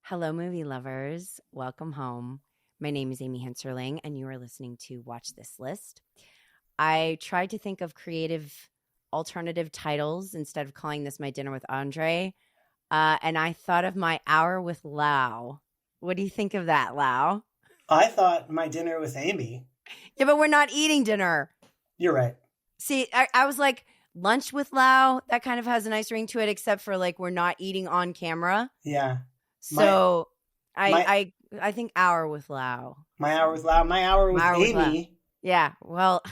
Hello, movie lovers. Welcome home. My name is Amy Henserling, and you are listening to Watch This List. I tried to think of creative alternative titles instead of calling this My Dinner with Andre, and I thought of My Hour with Lowe. What do you think of that, Lowe? I thought My Dinner with Amy. Yeah, but we're not eating dinner. You're right. See, I was like, lunch with Lowe, that kind of has a nice ring to it, except for like we're not eating on camera. Yeah. So I think hour with Lowe. My Hour with Lowe. My Hour with Amy. Yeah. Well,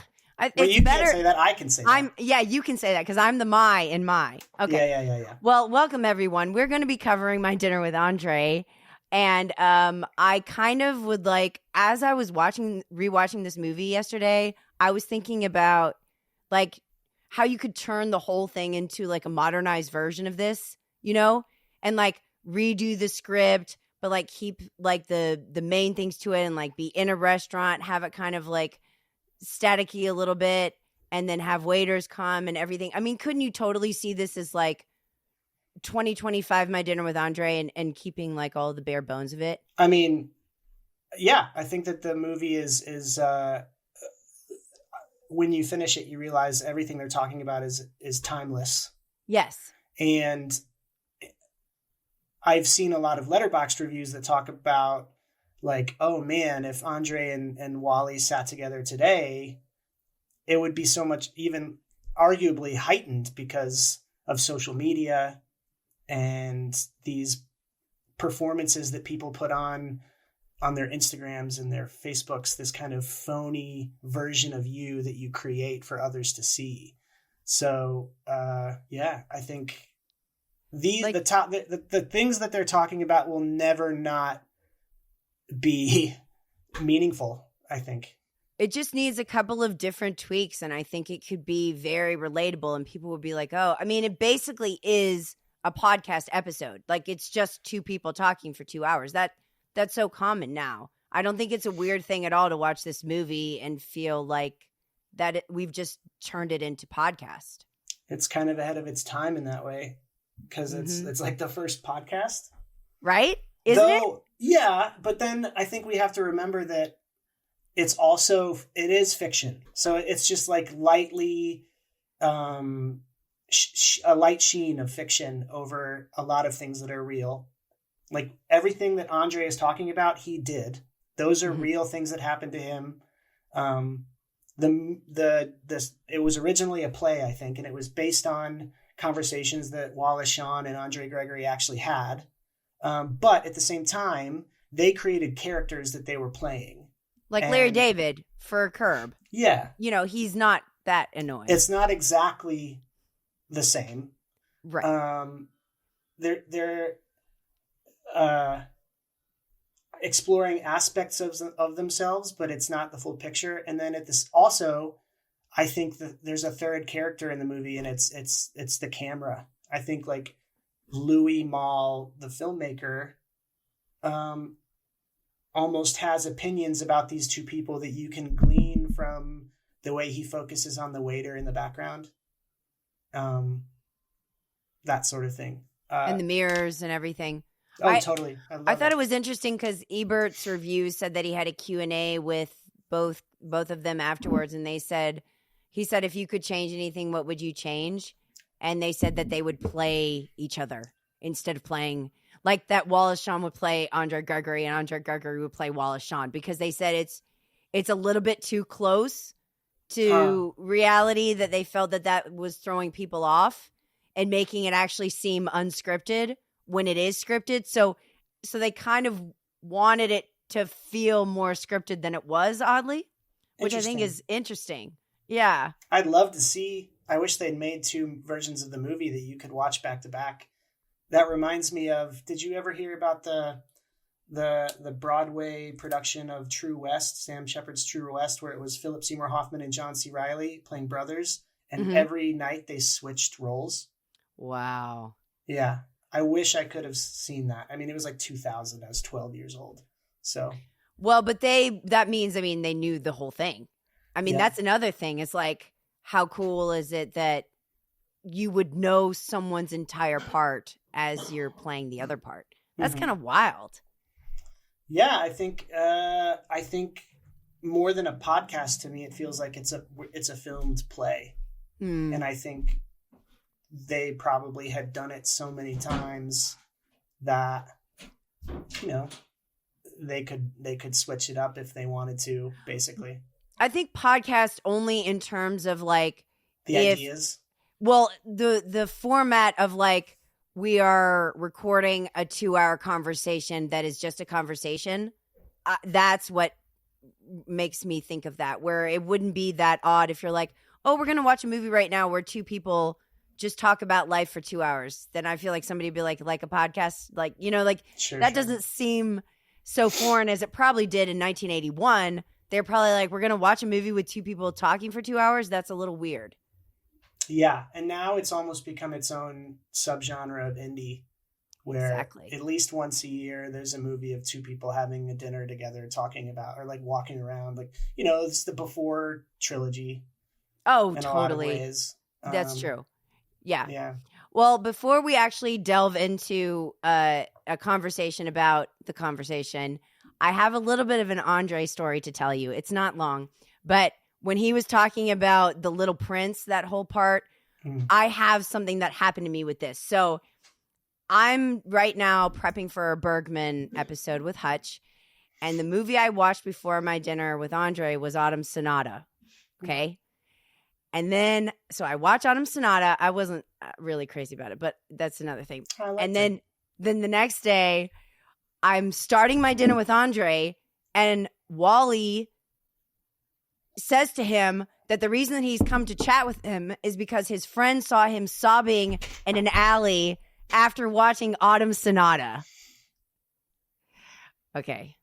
well, you better. Can't say that. I can say that. Yeah, you can say that because I'm the my in my. Okay. Yeah. Well, welcome everyone. We're going to be covering My Dinner with Andre. And I kind of would like, as I was rewatching this movie yesterday, I was thinking about like how you could turn the whole thing into like a modernized version of this, you know, and like redo the script, but like keep like the main things to it and like be in a restaurant, have it kind of like staticky a little bit, and then have waiters come and everything. I mean, couldn't you totally see this as like 2025 My Dinner with Andre and keeping like all the bare bones of it? I mean, yeah, I think that the movie is when you finish it, you realize everything they're talking about is timeless. Yes. And I've seen a lot of Letterboxd reviews that talk about like, oh man, if Andre and Wally sat together today, it would be so much even arguably heightened because of social media and these performances that people put on their Instagrams and their Facebooks, this kind of phony version of you that you create for others to see. So, yeah, I think the things that they're talking about will never not be meaningful, I think. It just needs a couple of different tweaks, and I think it could be very relatable, and people would be like, oh, I mean, it basically is a podcast episode. Like, it's just two people talking for 2 hours. That's so common now. I don't think it's a weird thing at all to watch this movie and feel like that we've just turned it into podcast. It's kind of ahead of its time in that way because it's like the first podcast. Right? Isn't it? Yeah, but then I think we have to remember that it is fiction. So it's just like lightly a light sheen of fiction over a lot of things that are real. Like everything that Andre is talking about, he did. Those are real things that happened to him. It was originally a play, I think, and it was based on conversations that Wallace Shawn and Andre Gregory actually had. But at the same time, they created characters that they were playing. Like Larry David for Curb. Yeah. You know, he's not that annoying. It's not exactly the same. Right. They're exploring aspects of themselves, but it's not the full picture. And then also, I think that there's a third character in the movie, and it's the camera. I think like Louis Malle, the filmmaker, almost has opinions about these two people that you can glean from the way he focuses on the waiter in the background. That sort of thing. And the mirrors and everything. Oh, totally. I thought it was interesting because Ebert's review said that he had a Q&A with both of them afterwards, and he said, if you could change anything, what would you change? And they said that they would play each other instead of playing like that. Wallace Shawn would play Andre Gregory, and Andre Gregory would play Wallace Shawn, because they said it's a little bit too close to reality, that they felt that was throwing people off and making it actually seem unscripted when it is scripted. So they kind of wanted it to feel more scripted than it was, oddly, which I think is interesting. Yeah. I'd love to see. I wish they'd made two versions of the movie that you could watch back to back. That reminds me of, did you ever hear about the Broadway production of True West, Sam Shepard's True West, where it was Philip Seymour Hoffman and John C. Reilly playing brothers, and every night they switched roles? Wow. Yeah. I wish I could have seen that. I mean, it was like 2000. I was 12 years old. So. Well, but that means they knew the whole thing. I mean, that's another thing. It's like, how cool is it that you would know someone's entire part as you're playing the other part? That's kind of wild. Yeah, I think more than a podcast to me, it feels like it's a filmed play. And I think they probably had done it so many times that, you know, they could switch it up if they wanted to, basically. I think podcast only in terms of like the ideas. Well, the format of like, we are recording a 2-hour conversation that is just a conversation. That's what makes me think of that, where it wouldn't be that odd if you're like, oh, we're going to watch a movie right now where two people just talk about life for 2 hours. Then I feel like somebody would be like a podcast, like, you know, like that doesn't seem so foreign as it probably did in 1981. They're probably like, we're going to watch a movie with two people talking for 2 hours. That's a little weird. Yeah, and now it's almost become its own subgenre of indie, where at least once a year there's a movie of two people having a dinner together, talking about, or like walking around, like, you know, it's the Before trilogy. Oh, in totally. A lot of ways. That's true. Yeah. Yeah. Well, before we actually delve into a conversation about the conversation, I have a little bit of an Andre story to tell you. It's not long, but when he was talking about the Little Prince, that whole part, I have something that happened to me with this. So I'm right now prepping for a Bergman episode with Hutch, and the movie I watched before my dinner with Andre was Autumn Sonata. Okay. And then, so I watch Autumn Sonata. I wasn't really crazy about it, but that's another thing. And then the next day, I'm starting my dinner with Andre, and Wally says to him that the reason that he's come to chat with him is because his friend saw him sobbing in an alley after watching Autumn Sonata. Okay.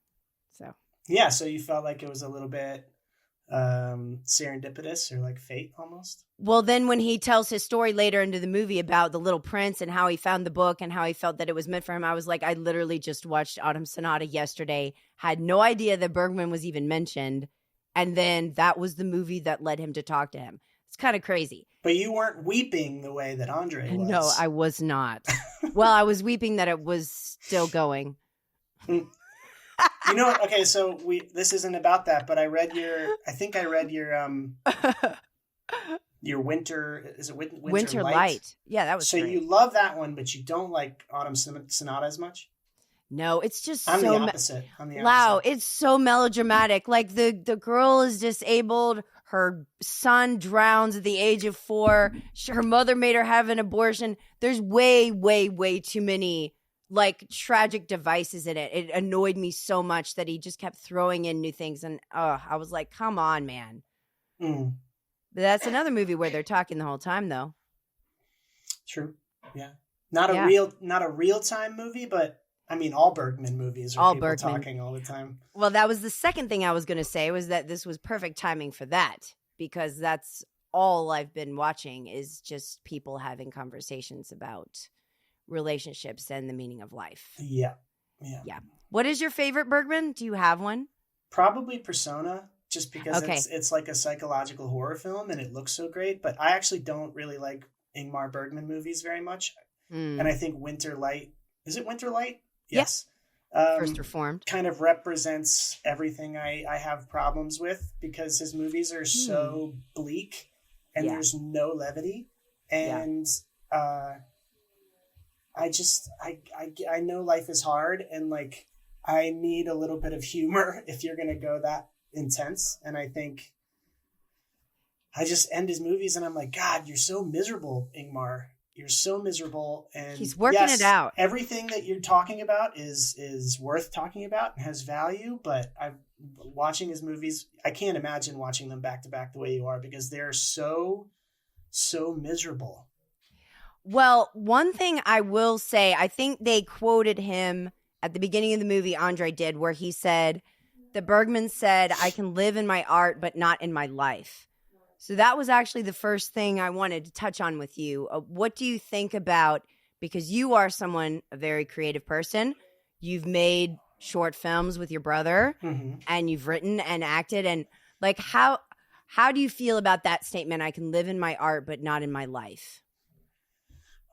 So. Yeah, so you felt like it was a little bit serendipitous, or like fate almost. Well, then when he tells his story later into the movie about the Little Prince and how he found the book and how he felt that it was meant for him, I was like, I literally just watched Autumn Sonata yesterday, had no idea that Bergman was even mentioned, and then that was the movie that led him to talk to him. It's kind of crazy. But you weren't weeping the way that Andre was. No, I was not. Well, I was weeping that it was still going. You know, okay, so this isn't about that, but I read your your winter, is it Winter Light? Yeah, that was so great. You love that one, but you don't like Autumn Sonata as much? No, it's just I'm so the opposite. Wow, it's so melodramatic. Like the girl is disabled. Her son drowns at the age of 4. Her mother made her have an abortion. There's way, way, way too many like tragic devices in it. It annoyed me so much that he just kept throwing in new things, and I was like, come on, man. But that's another movie where they're talking the whole time, though. True. Yeah. Not a real time movie, but I mean, all Bergman movies are people talking all the time. Well, that was the second thing I was going to say, was that this was perfect timing for that, because that's all I've been watching is just people having conversations about relationships and the meaning of life. Yeah. What is your favorite Bergman? Do you have one? Probably Persona, just because it's like a psychological horror film and it looks so great. But I actually don't really like Ingmar Bergman movies very much. And I think Winter Light, is it Winter Light? Yes. First Reformed. Kind of represents everything I have problems with, because his movies are so bleak and there's no levity. And I know life is hard, and like I need a little bit of humor if you're going to go that intense. And I think I just end his movies and I'm like, God, you're so miserable, Ingmar. You're so miserable. And he's working it out. Everything that you're talking about is worth talking about and has value. But watching his movies, I can't imagine watching them back to back the way you are, because they're so miserable. Well, one thing I will say, I think they quoted him at the beginning of the movie, Andre did, where he said, the Bergman said, I can live in my art, but not in my life. So that was actually the first thing I wanted to touch on with you. What do you think about, because you are a very creative person. You've made short films with your brother, and you've written and acted. And like, how do you feel about that statement? I can live in my art, but not in my life.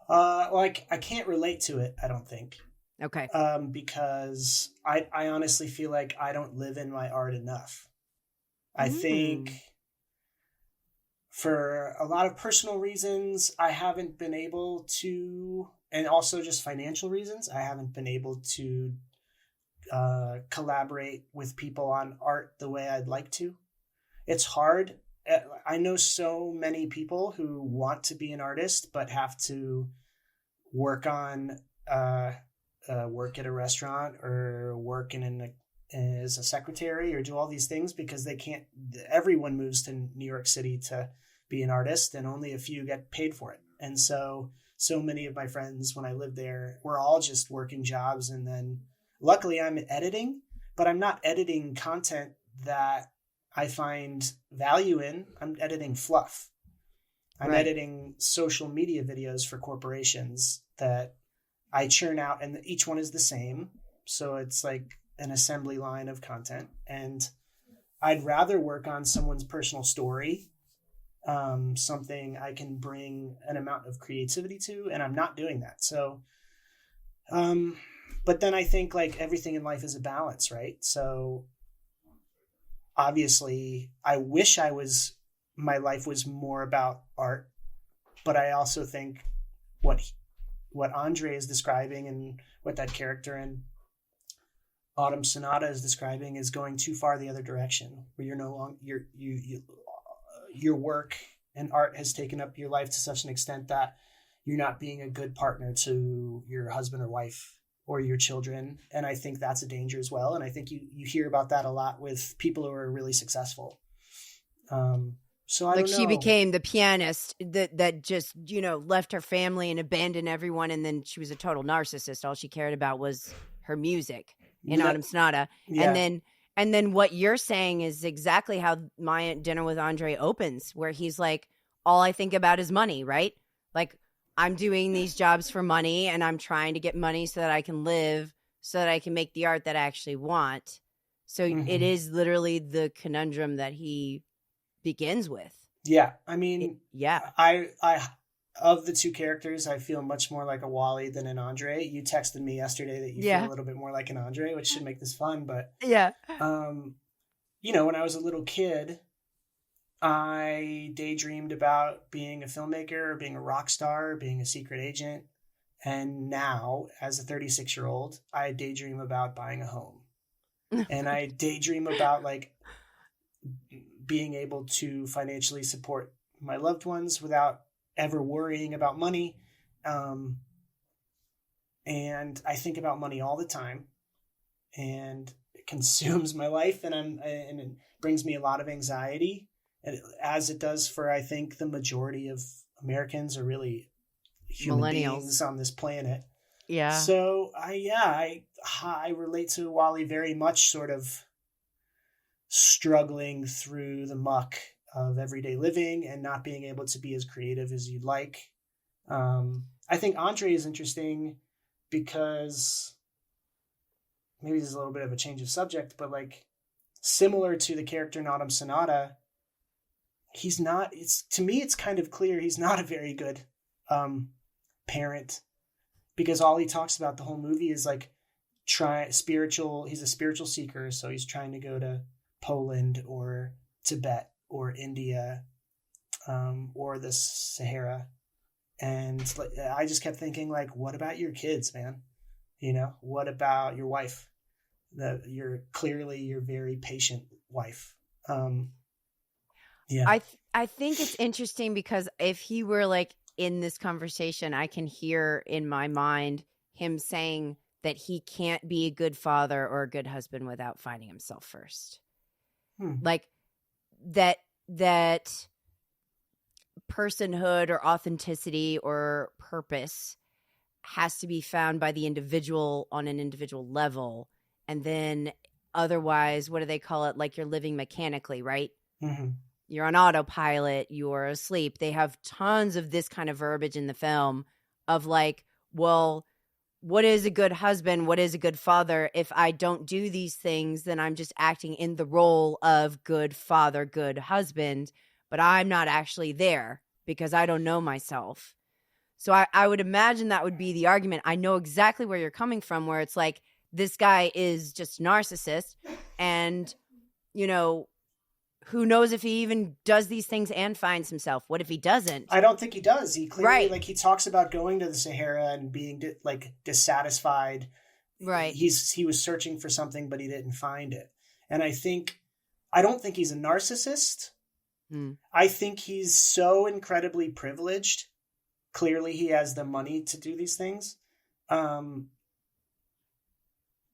Like I can't relate to it, I don't think. Okay. Because I honestly feel like I don't live in my art enough. I think for a lot of personal reasons, I haven't been able to, and also just financial reasons, I haven't been able to collaborate with people on art the way I'd like to. It's hard. I know so many people who want to be an artist, but have to work on work at a restaurant or work as a secretary or do all these things because they can't. Everyone moves to New York City to be an artist, and only a few get paid for it. And so many of my friends when I lived there were all just working jobs, and then luckily I'm editing, but I'm not editing content that I find value in. I'm editing fluff. I'm editing social media videos for corporations that I churn out, and each one is the same. So it's like an assembly line of content. And I'd rather work on someone's personal story, something I can bring an amount of creativity to, and I'm not doing that. So, but then I think like everything in life is a balance, right? So obviously I wish my life was more about art, but I also think what Andre is describing and what that character in Autumn Sonata is describing is going too far the other direction, where you're no longer your work and art has taken up your life to such an extent that you're not being a good partner to your husband or wife or your children. And I think that's a danger as well. And I think you hear about that a lot with people who are really successful. So I don't know. She became the pianist that just, left her family and abandoned everyone. And then she was a total narcissist. All she cared about was her music in Autumn Sonata. Yeah. And then what you're saying is exactly how my Dinner with Andre opens, where he's like, all I think about is money, right? Like, I'm doing these jobs for money and I'm trying to get money so that I can live, so that I can make the art that I actually want. So it is literally the conundrum that he begins with. Yeah. I mean, I of the two characters, I feel much more like a Wally than an Andre. You texted me yesterday that you feel a little bit more like an Andre, which should make this fun. But when I was a little kid, I daydreamed about being a filmmaker, being a rock star, being a secret agent. And now, as a 36-year-old, I daydream about buying a home. And I daydream about like being able to financially support my loved ones without ever worrying about money. And I think about money all the time, and it consumes my life, and it brings me a lot of anxiety, as it does for, I think, the majority of Americans, or really human beings on this planet. Yeah. So I relate to Wally very much, sort of struggling through the muck of everyday living and not being able to be as creative as you'd like. I think Andre is interesting because maybe this is a little bit of a change of subject, but like similar to the character in Autumn Sonata, to me, it's kind of clear he's not a very good parent, because all he talks about the whole movie is like he's a spiritual seeker. So he's trying to go to Poland or Tibet or India, or the Sahara. And I just kept thinking, like, what about your kids, man? What about your wife? You're clearly your very patient wife. Yeah. I think it's interesting because if he were like in this conversation, I can hear in my mind him saying that he can't be a good father or a good husband without finding himself first. Like that personhood or authenticity or purpose has to be found by the individual on an individual level. And then otherwise, what do they call it? Like you're living mechanically, right? Mm-hmm. You're on autopilot, you're asleep. They have tons of this kind of verbiage in the film of like, well, what is a good husband? What is a good father? If I don't do these things, then I'm just acting in the role of good father, good husband, but I'm not actually there because I don't know myself. So I would imagine that would be the argument. I know exactly where you're coming from, where it's like, this guy is just narcissist, and, you know, who knows if he even does these things and finds himself. What if he doesn't? I don't think he does. He clearly, Right. like, he talks about going to the Sahara and being dissatisfied. Right. He was searching for something, but he didn't find it. And I don't think he's a narcissist. I think he's so incredibly privileged. Clearly he has the money to do these things. And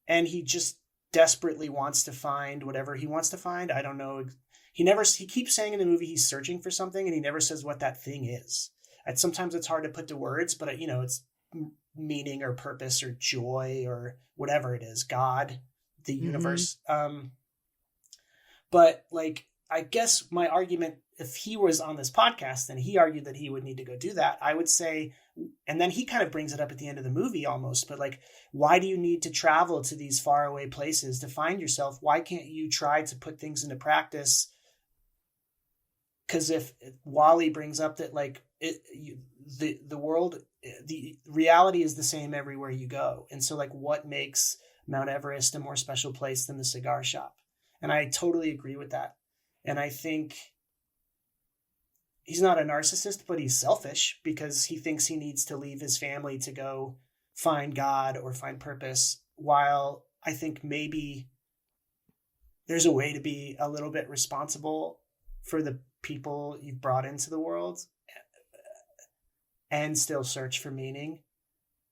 he just desperately wants to find whatever he wants to find. I don't know. He keeps saying in the movie he's searching for something, and he never says what that thing is. And sometimes it's hard to put to words, but it's meaning or purpose or joy or whatever it is, God, the universe. But like, I guess my argument, if he was on this podcast and he argued that he would need to go do that, I would say, and then he kind of brings it up at the end of the movie almost, but like, why do you need to travel to these faraway places to find yourself? Why can't you try to put things into practice? Because if Wally brings up that like the world, the reality is the same everywhere you go. And so like, what makes Mount Everest a more special place than the cigar shop? And I totally agree with that. And I think he's not a narcissist, but he's selfish because he thinks he needs to leave his family to go find God or find purpose. While I think maybe there's a way to be a little bit responsible for the people you've brought into the world and still search for meaning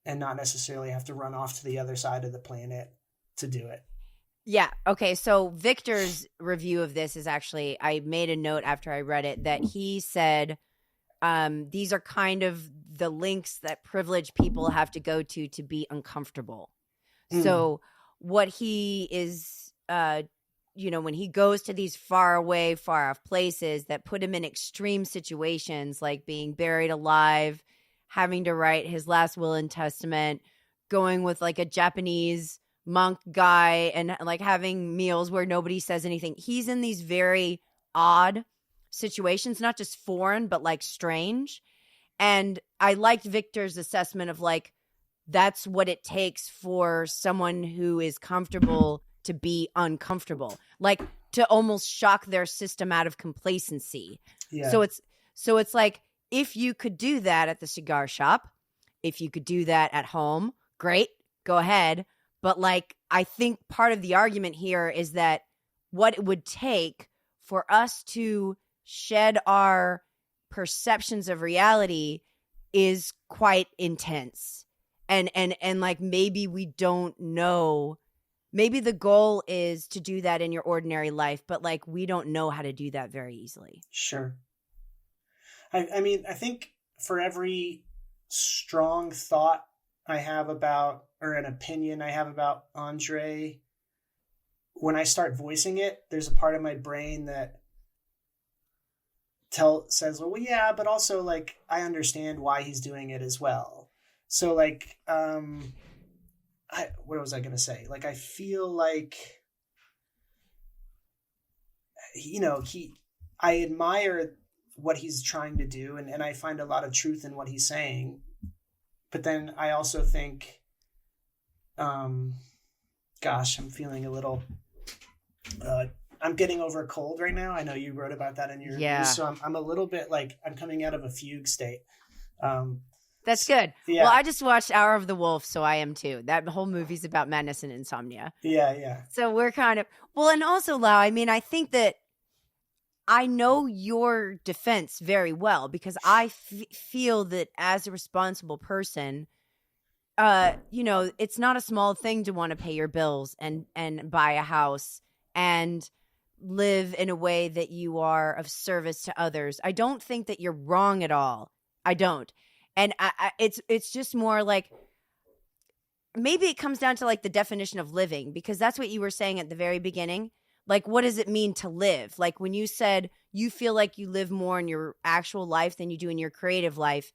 and not necessarily have to run off to the other side of the planet to do it. Yeah. Okay. So Victor's review of this is actually, I made a note after I read it that he said these are kind of the links that privileged people have to go to be uncomfortable. So what he is, when he goes to these far away, far off places that put him in extreme situations, like being buried alive, having to write his last will and testament, going with like a Japanese monk guy and like having meals where nobody says anything. He's in these very odd situations, not just foreign, but like strange. And I liked Victor's assessment of like, that's what it takes for someone who is comfortable to be uncomfortable, like to almost shock their system out of complacency. Yeah. So it's like, if you could do that at the cigar shop, if you could do that at home, great, go ahead. But like, I think part of the argument here is that what it would take for us to shed our perceptions of reality is quite intense. And like, maybe we don't know, maybe the goal is to do that in your ordinary life, but like, we don't know how to do that very easily. Sure. I mean, I think for every strong thought I have about, or an opinion I have about Andre, when I start voicing it, there's a part of my brain that says, well, yeah, but also like, I understand why he's doing it as well. So like, what was I going to say? Like, I feel like, I admire what he's trying to do. And I find a lot of truth in what he's saying. But then I also think, I'm feeling a little, I'm getting over a cold right now. I know you wrote about that in your review, so I'm a little bit like, I'm coming out of a fugue state. That's good. Yeah. Well, I just watched Hour of the Wolf, so I am too. That whole movie's about madness and insomnia. Yeah. So we're kind of, well, and also, Lowe, I mean, I think that I know your defense very well because I feel that as a responsible person, it's not a small thing to want to pay your bills and buy a house and live in a way that you are of service to others. I don't think that you're wrong at all. I don't. And it's just more like, maybe it comes down to like the definition of living, because that's what you were saying at the very beginning. Like, what does it mean to live? Like when you said you feel like you live more in your actual life than you do in your creative life,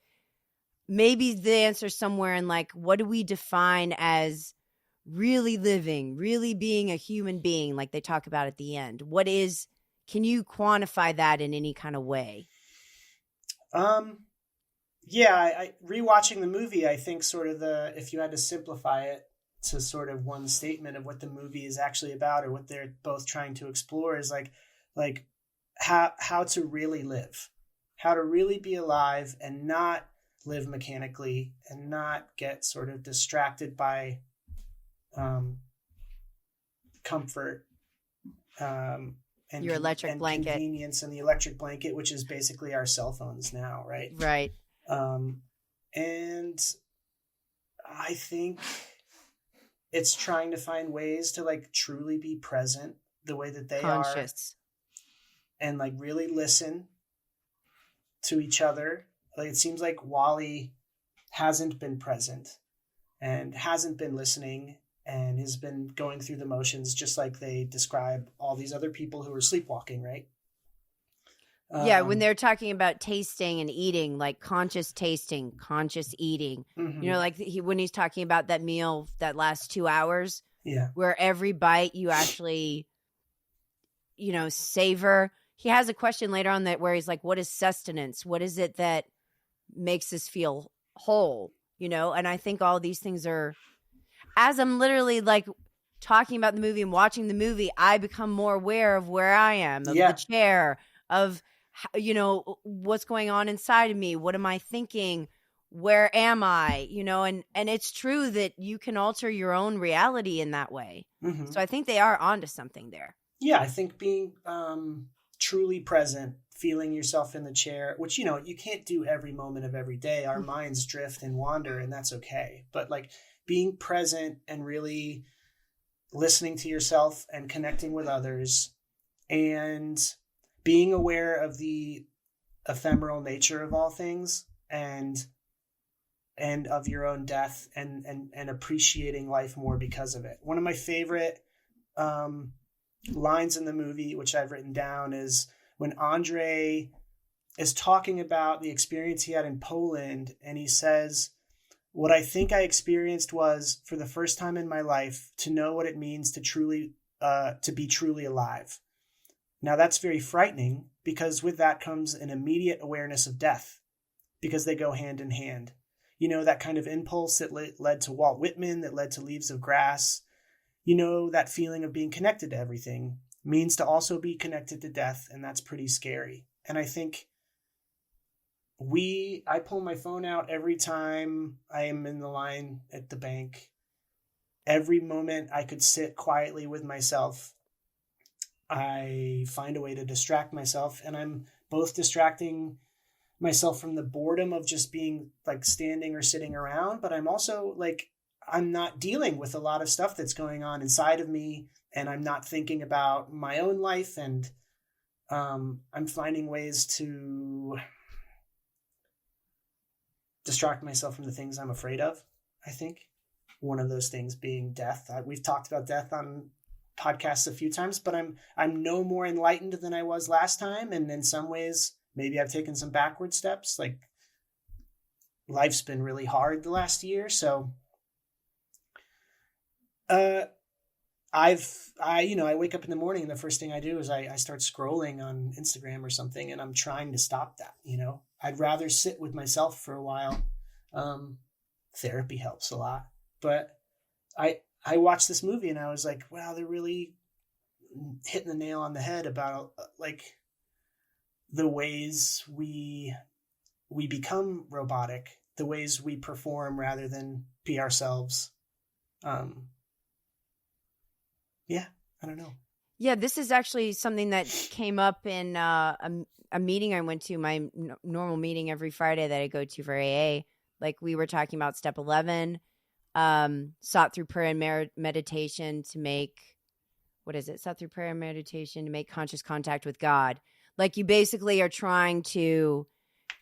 maybe the answer is somewhere in like, what do we define as really living, really being a human being, like they talk about at the end? Can you quantify that in any kind of way? Yeah, I rewatching the movie, I think sort of if you had to simplify it to sort of one statement of what the movie is actually about or what they're both trying to explore is like how to really live, how to really be alive and not live mechanically and not get sort of distracted by comfort Your electric blanket. convenience and the electric blanket, which is basically our cell phones now, right? Right. And I think it's trying to find ways to like truly be present the way that they Conscious. are and like really listen to each other. Like it seems like Wally hasn't been present and hasn't been listening and has been going through the motions, just like they describe all these other people who are sleepwalking, right? Yeah, when they're talking about tasting and eating, like conscious tasting, conscious eating, mm-hmm. you know, like when he's talking about that meal that lasts 2 hours, yeah, where every bite you actually, you know, savor. He has a question later on that where he's like, what is sustenance? What is it that makes us feel whole? You know, and I think all these things are, as I'm literally like talking about the movie and watching the movie, I become more aware of where I am, of the chair, of, you know, what's going on inside of me. What am I thinking? Where am I? You know, and it's true that you can alter your own reality in that way. Mm-hmm. So I think they are onto something there. Yeah, I think being truly present, feeling yourself in the chair, which, you know, you can't do every moment of every day. Our minds drift and wander, and that's okay. But like being present and really listening to yourself and connecting with others and being aware of the ephemeral nature of all things and of your own death and appreciating life more because of it. One of my favorite lines in the movie, which I've written down, is when Andre is talking about the experience he had in Poland, and he says, "What I think I experienced was, for the first time in my life, to know what it means to be truly alive." Now that's very frightening because with that comes an immediate awareness of death because they go hand in hand. You know, that kind of impulse that led to Walt Whitman, that led to Leaves of Grass. You know, that feeling of being connected to everything means to also be connected to death, and that's pretty scary. And I think I pull my phone out every time I am in the line at the bank. Every moment I could sit quietly with myself, I find a way to distract myself, and I'm both distracting myself from the boredom of just being like standing or sitting around, but I'm also like, I'm not dealing with a lot of stuff that's going on inside of me, and I'm not thinking about my own life, and I'm finding ways to distract myself from the things I'm afraid of. I think one of those things being death. We've talked about death on podcasts a few times, but I'm no more enlightened than I was last time, and in some ways maybe I've taken some backward steps. Like life's been really hard the last year, so I wake up in the morning and the first thing I do is I start scrolling on Instagram or something, and I'm trying to stop that. You know, I'd rather sit with myself for a while. Therapy helps a lot, but I watched this movie and I was like, wow, they're really hitting the nail on the head about like the ways we become robotic, the ways we perform rather than be ourselves. Yeah, I don't know. Yeah, this is actually something that came up in a meeting I went to, my normal meeting every Friday that I go to for AA. Like we were talking about step 11, sought through prayer and meditation to make, what is it? Sought through prayer and meditation to make conscious contact with God. Like you basically are trying to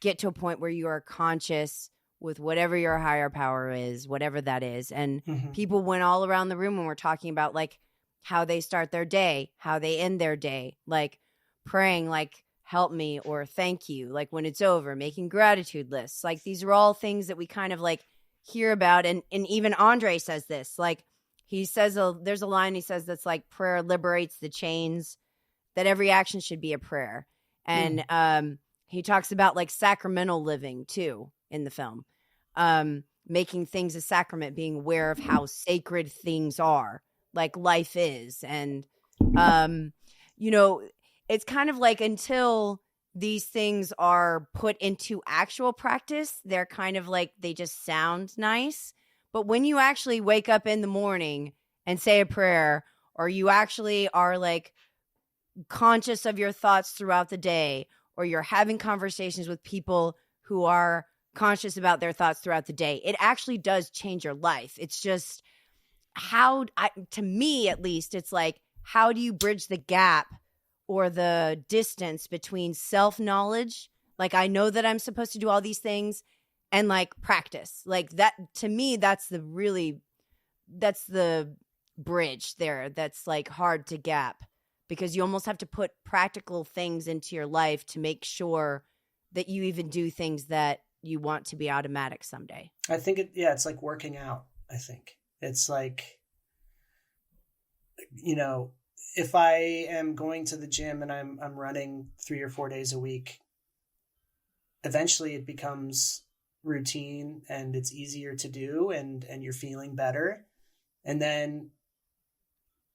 get to a point where you are conscious with whatever your higher power is, whatever that is. And people went all around the room and we're talking about like how they start their day, how they end their day, like praying, like help me or thank you, like when it's over, making gratitude lists. Like these are all things that we kind of like hear about. And even Andre says this, like he says, there's a line he says that's like prayer liberates the chains, that every action should be a prayer. And he talks about like sacramental living too. in the film. Making things a sacrament, being aware of how sacred things are, like life is. And, you know, it's kind of like until these things are put into actual practice, they're kind of like they just sound nice. But when you actually wake up in the morning and say a prayer, or you actually are like conscious of your thoughts throughout the day, or you're having conversations with people who are conscious about their thoughts throughout the day, it actually does change your life. It's just to me at least, it's like, how do you bridge the gap or the distance between self-knowledge, like I know that I'm supposed to do all these things, and like practice? Like that, to me, that's the bridge there that's like hard to gap, because you almost have to put practical things into your life to make sure that you even do things that you want to be automatic someday. I think it's like working out. I think it's like, you know, if I am going to the gym and I'm running 3 or 4 days a week, eventually it becomes routine and it's easier to do, and you're feeling better. And then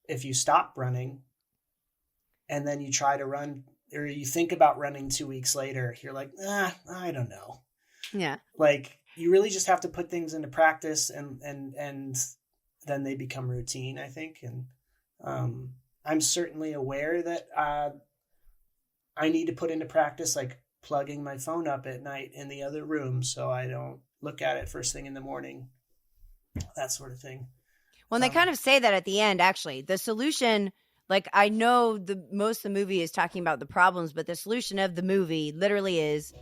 if you stop running and then you try to run, or you think about running 2 weeks later, you're like, I don't know. Yeah. Like you really just have to put things into practice, and then they become routine, I think. And I'm certainly aware that I need to put into practice, like plugging my phone up at night in the other room so I don't look at it first thing in the morning, that sort of thing. Well, and they kind of say that at the end, actually. The solution, like I know most of the movie is talking about the problems, but the solution of the movie literally is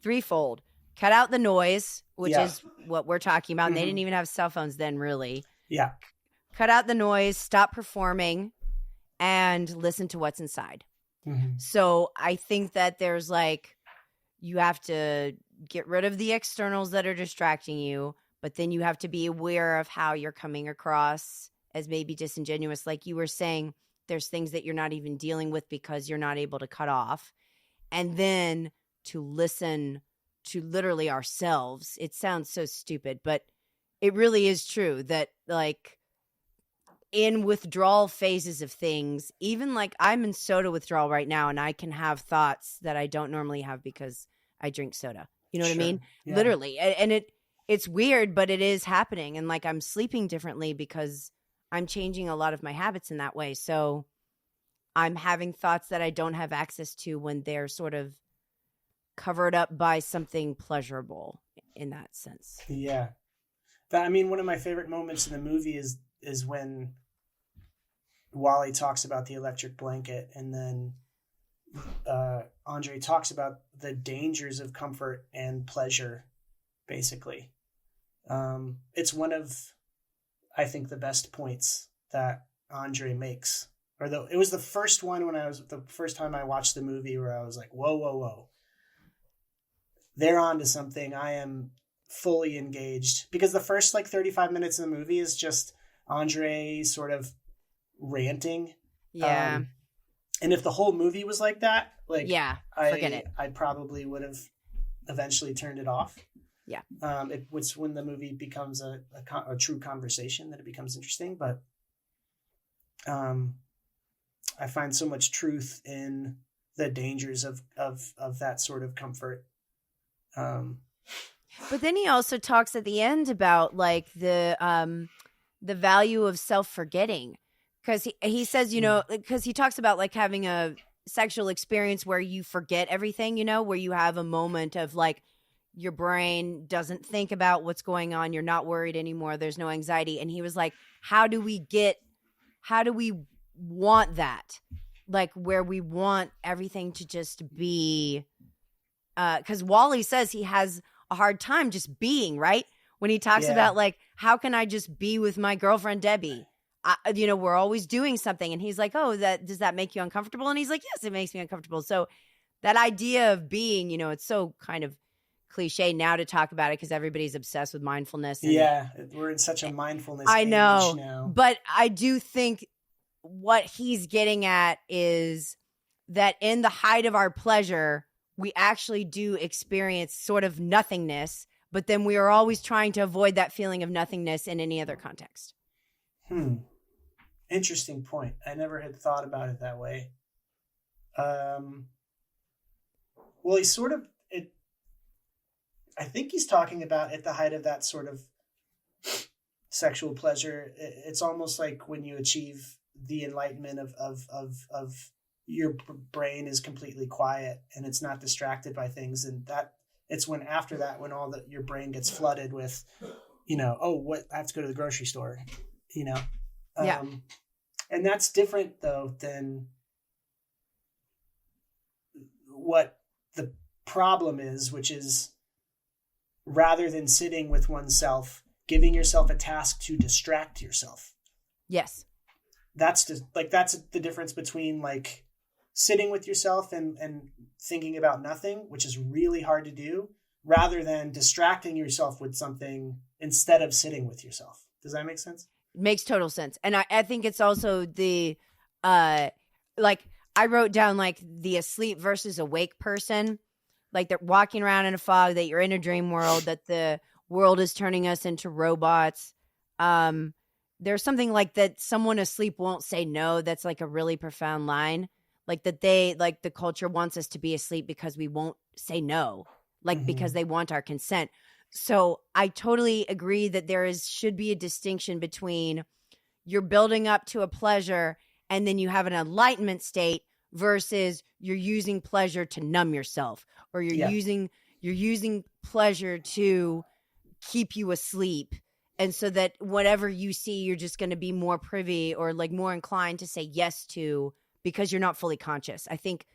threefold. Cut out the noise, which is what we're talking about. And they didn't even have cell phones then, really. Yeah. Cut out the noise, stop performing, and listen to what's inside. Mm-hmm. So I think that there's like, you have to get rid of the externals that are distracting you, but then you have to be aware of how you're coming across as maybe disingenuous. Like you were saying, there's things that you're not even dealing with because you're not able to cut off. And then to listen to literally ourselves. It sounds so stupid, but it really is true that like in withdrawal phases of things, even like I'm in soda withdrawal right now, and I can have thoughts that I don't normally have because I drink soda. You know what I mean? Yeah. Literally. And it's weird, but it is happening. And like I'm sleeping differently because I'm changing a lot of my habits in that way. So I'm having thoughts that I don't have access to when they're sort of covered up by something pleasurable in that sense. Yeah. I mean, one of my favorite moments in the movie is when Wally talks about the electric blanket, and then Andre talks about the dangers of comfort and pleasure, basically. It's one of, I think, the best points that Andre makes. It was the first one the first time I watched the movie where I was like, whoa. They're on to something. I am fully engaged, because the first like 35 minutes of the movie is just Andre sort of ranting. Yeah. And if the whole movie was like that, like, forget it. I probably would have eventually turned it off. Yeah. It's when the movie becomes a true conversation that it becomes interesting. But I find so much truth in the dangers of that sort of comfort. But then he also talks at the end about like the value of self-forgetting, because he says, you know, because he talks about like having a sexual experience where you forget everything, you know, where you have a moment of like your brain doesn't think about what's going on. You're not worried anymore. There's no anxiety. And he was like, how do we want that? Like where we want everything to just be, because Wally says he has a hard time just being, right? When he talks about like, how can I just be with my girlfriend, Debbie? You know, we're always doing something. And he's like, oh, does that make you uncomfortable? And he's like, yes, it makes me uncomfortable. So that idea of being, you know, it's so kind of cliche now to talk about it because everybody's obsessed with mindfulness. And, we're in such a mindfulness I know, age now. But I do think what he's getting at is that in the height of our pleasure, we actually do experience sort of nothingness, but then we are always trying to avoid that feeling of nothingness in any other context. Interesting point. I never had thought about it that way. Well, he's sort of it. I think he's talking about at the height of that sort of sexual pleasure. It's almost like when you achieve the enlightenment of your brain is completely quiet and it's not distracted by things, and that it's when after that when all your brain gets flooded with, I have to go to the grocery store, Yeah. And that's different though than what the problem is, which is rather than sitting with oneself, giving yourself a task to distract yourself. Yes. That's the difference between like sitting with yourself and thinking about nothing, which is really hard to do, rather than distracting yourself with something instead of sitting with yourself. Does that make sense? It makes total sense. And I think it's also the, I wrote down like the asleep versus awake person, like they're walking around in a fog, that you're in a dream world, that the world is turning us into robots. There's something like that someone asleep won't say no. That's like a really profound line. Like that the culture wants us to be asleep because we won't say no, because they want our consent. So I totally agree that should be a distinction between you're building up to a pleasure and then you have an enlightenment state versus you're using pleasure to numb yourself, or you're using pleasure to keep you asleep. And so that whatever you see, you're just going to be more privy or like more inclined to say yes to because you're not fully conscious. I think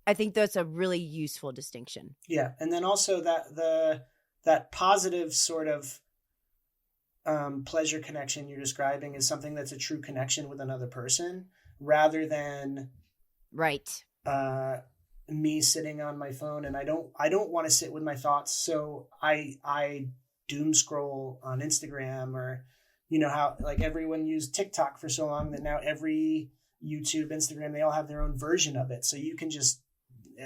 that's a really useful distinction. Yeah. And then also that positive sort of pleasure connection you're describing is something that's a true connection with another person rather than right. Me sitting on my phone, and I don't want to sit with my thoughts. So I doom scroll on Instagram, or how like everyone used TikTok for so long that now every YouTube, Instagram, they all have their own version of it. So you can just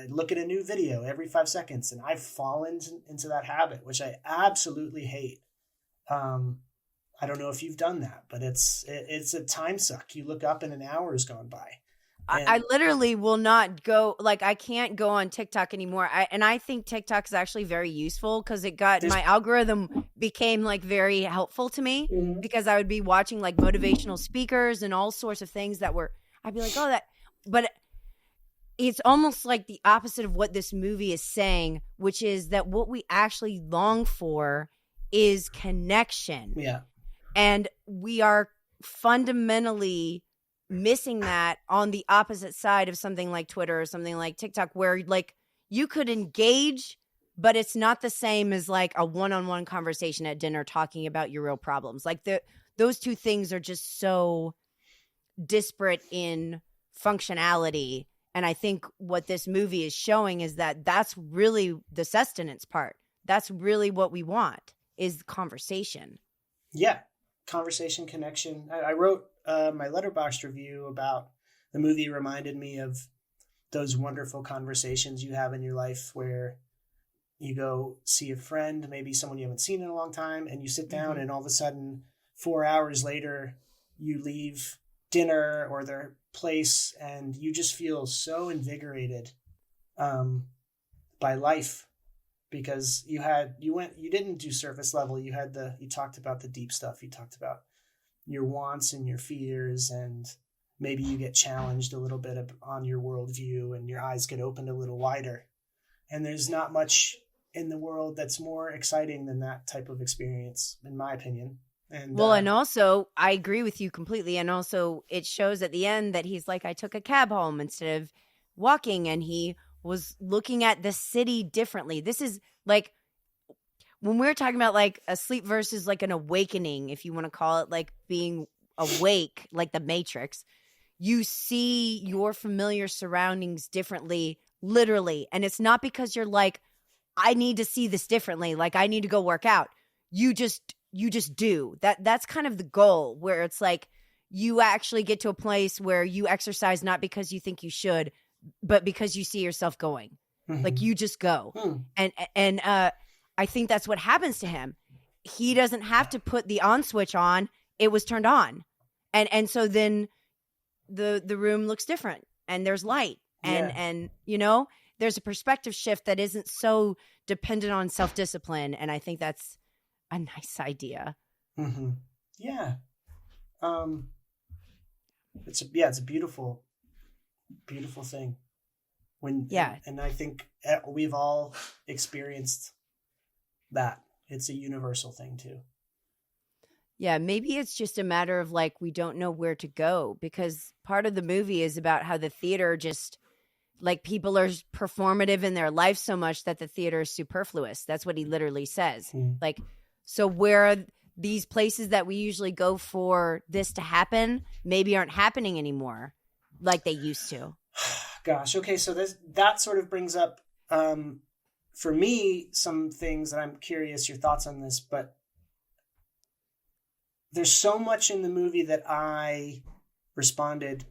look at a new video every 5 seconds. And I've fallen into that habit, which I absolutely hate. I don't know if you've done that, but it's a time suck. You look up and an hour has gone by. I literally will not go, I can't go on TikTok anymore. I think TikTok is actually very useful because my algorithm became very helpful to me because I would be watching motivational speakers and all sorts of things I'd be like, oh, that, but it's almost like the opposite of what this movie is saying, which is that what we actually long for is connection. Yeah. And we are fundamentally missing that on the opposite side of something like Twitter or something like TikTok, where you could engage, but it's not the same as a one-on-one conversation at dinner talking about your real problems. Those two things are just so disparate in functionality. And I think what this movie is showing is that that's really the sustenance part. That's really what we want, is conversation. Yeah. Conversation, connection. I wrote my Letterboxd review about the movie. Reminded me of those wonderful conversations you have in your life where you go see a friend, maybe someone you haven't seen in a long time, and you sit down and all of a sudden 4 hours later you leave dinner or their place and you just feel so invigorated by life. Because you didn't do surface level. You talked about the deep stuff. You talked about your wants and your fears, and maybe you get challenged a little bit on your worldview and your eyes get opened a little wider. And there's not much in the world that's more exciting than that type of experience, in my opinion. And and also I agree with you completely. And also it shows at the end that he's like, I took a cab home instead of walking, and he was looking at the city differently. This is when we're talking about a sleep versus an awakening, if you want to call it being awake, like the Matrix, you see your familiar surroundings differently, literally. And it's not because you're I need to see this differently. I need to go work out. You just do that. That's kind of the goal, where it's you actually get to a place where you exercise, not because you think you should, but because you see yourself going. You just go. And I think that's what happens to him. He doesn't have to put the on switch on. It was turned on. And so then the room looks different and there's light and you know, there's a perspective shift that isn't so dependent on self-discipline. And I think that's a nice idea. Mm-hmm. Yeah. It's a beautiful thing. And I think we've all experienced that. It's a universal thing too. Yeah, maybe it's just a matter of like we don't know where to go, because part of the movie is about how the theater just like people are performative in their life so much that the theater is superfluous. That's what he literally says. Like, so where are these places that we usually go for this to happen maybe aren't happening anymore like they used to. Gosh. Okay. So that sort of brings up, for me, some things that I'm curious your thoughts on this, but there's so much in the movie that I responded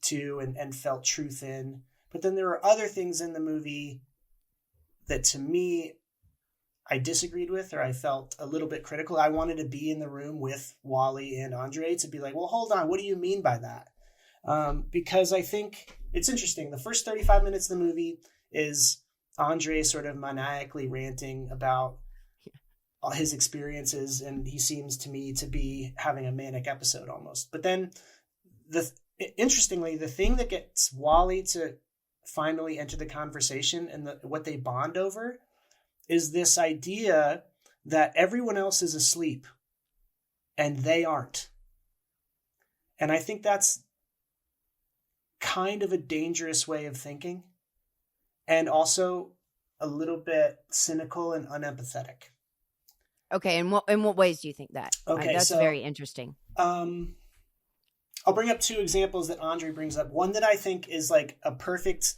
to and felt truth in, but then there are other things in the movie that to me, I disagreed with, or I felt a little bit critical. I wanted to be in the room with Wally and Andre to be like, well, hold on. What do you mean by that? Because I think it's interesting. The first 35 minutes of the movie is Andre sort of maniacally ranting about his experiences, and he seems to me to be having a manic episode almost. But then, interestingly, the thing that gets Wally to finally enter the conversation and what they bond over is this idea that everyone else is asleep and they aren't. And I think that's kind of a dangerous way of thinking, and also a little bit cynical and unempathetic. Okay, in what ways do you think that? Okay, that's very interesting. I'll bring up two examples that Andre brings up. One that I think is like a perfect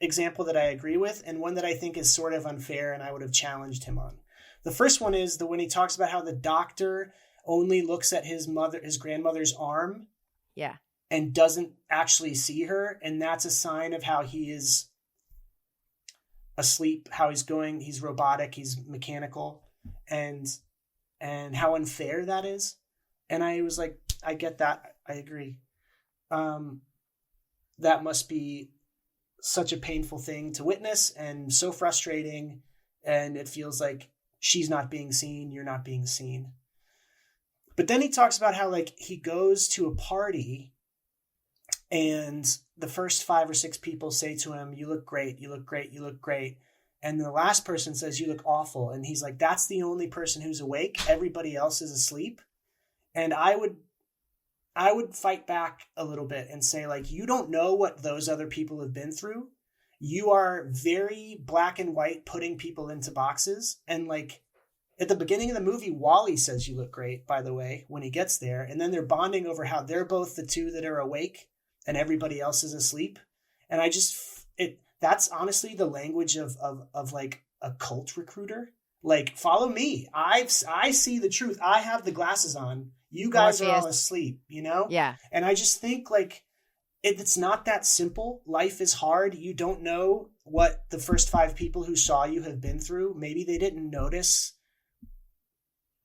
example that I agree with, and one that I think is sort of unfair and I would have challenged him on. The first one is when he talks about how the doctor only looks at his grandmother's arm, and doesn't actually see her, and that's a sign of how he is asleep, how he's robotic, he's mechanical, and how unfair that is. And I was like, I get that. I agree. That must be such a painful thing to witness and so frustrating. And it feels like she's not being seen. You're not being seen. But then he talks about how like he goes to a party and the first 5 or 6 people say to him, you look great. You look great. You look great. And the last person says, you look awful. And he's like, that's the only person who's awake. Everybody else is asleep. And I would fight back a little bit and say, like, you don't know what those other people have been through. You are very black and white, putting people into boxes. And like at the beginning of the movie, Wally says, you look great, by the way, when he gets there. And then they're bonding over how they're both the two that are awake and everybody else is asleep. And that's honestly the language of like a cult recruiter. Like, follow me. I see the truth. I have the glasses on. You guys are all asleep, you know? Yeah. And I just think like it's not that simple. Life is hard. You don't know what the first 5 people who saw you have been through. Maybe they didn't notice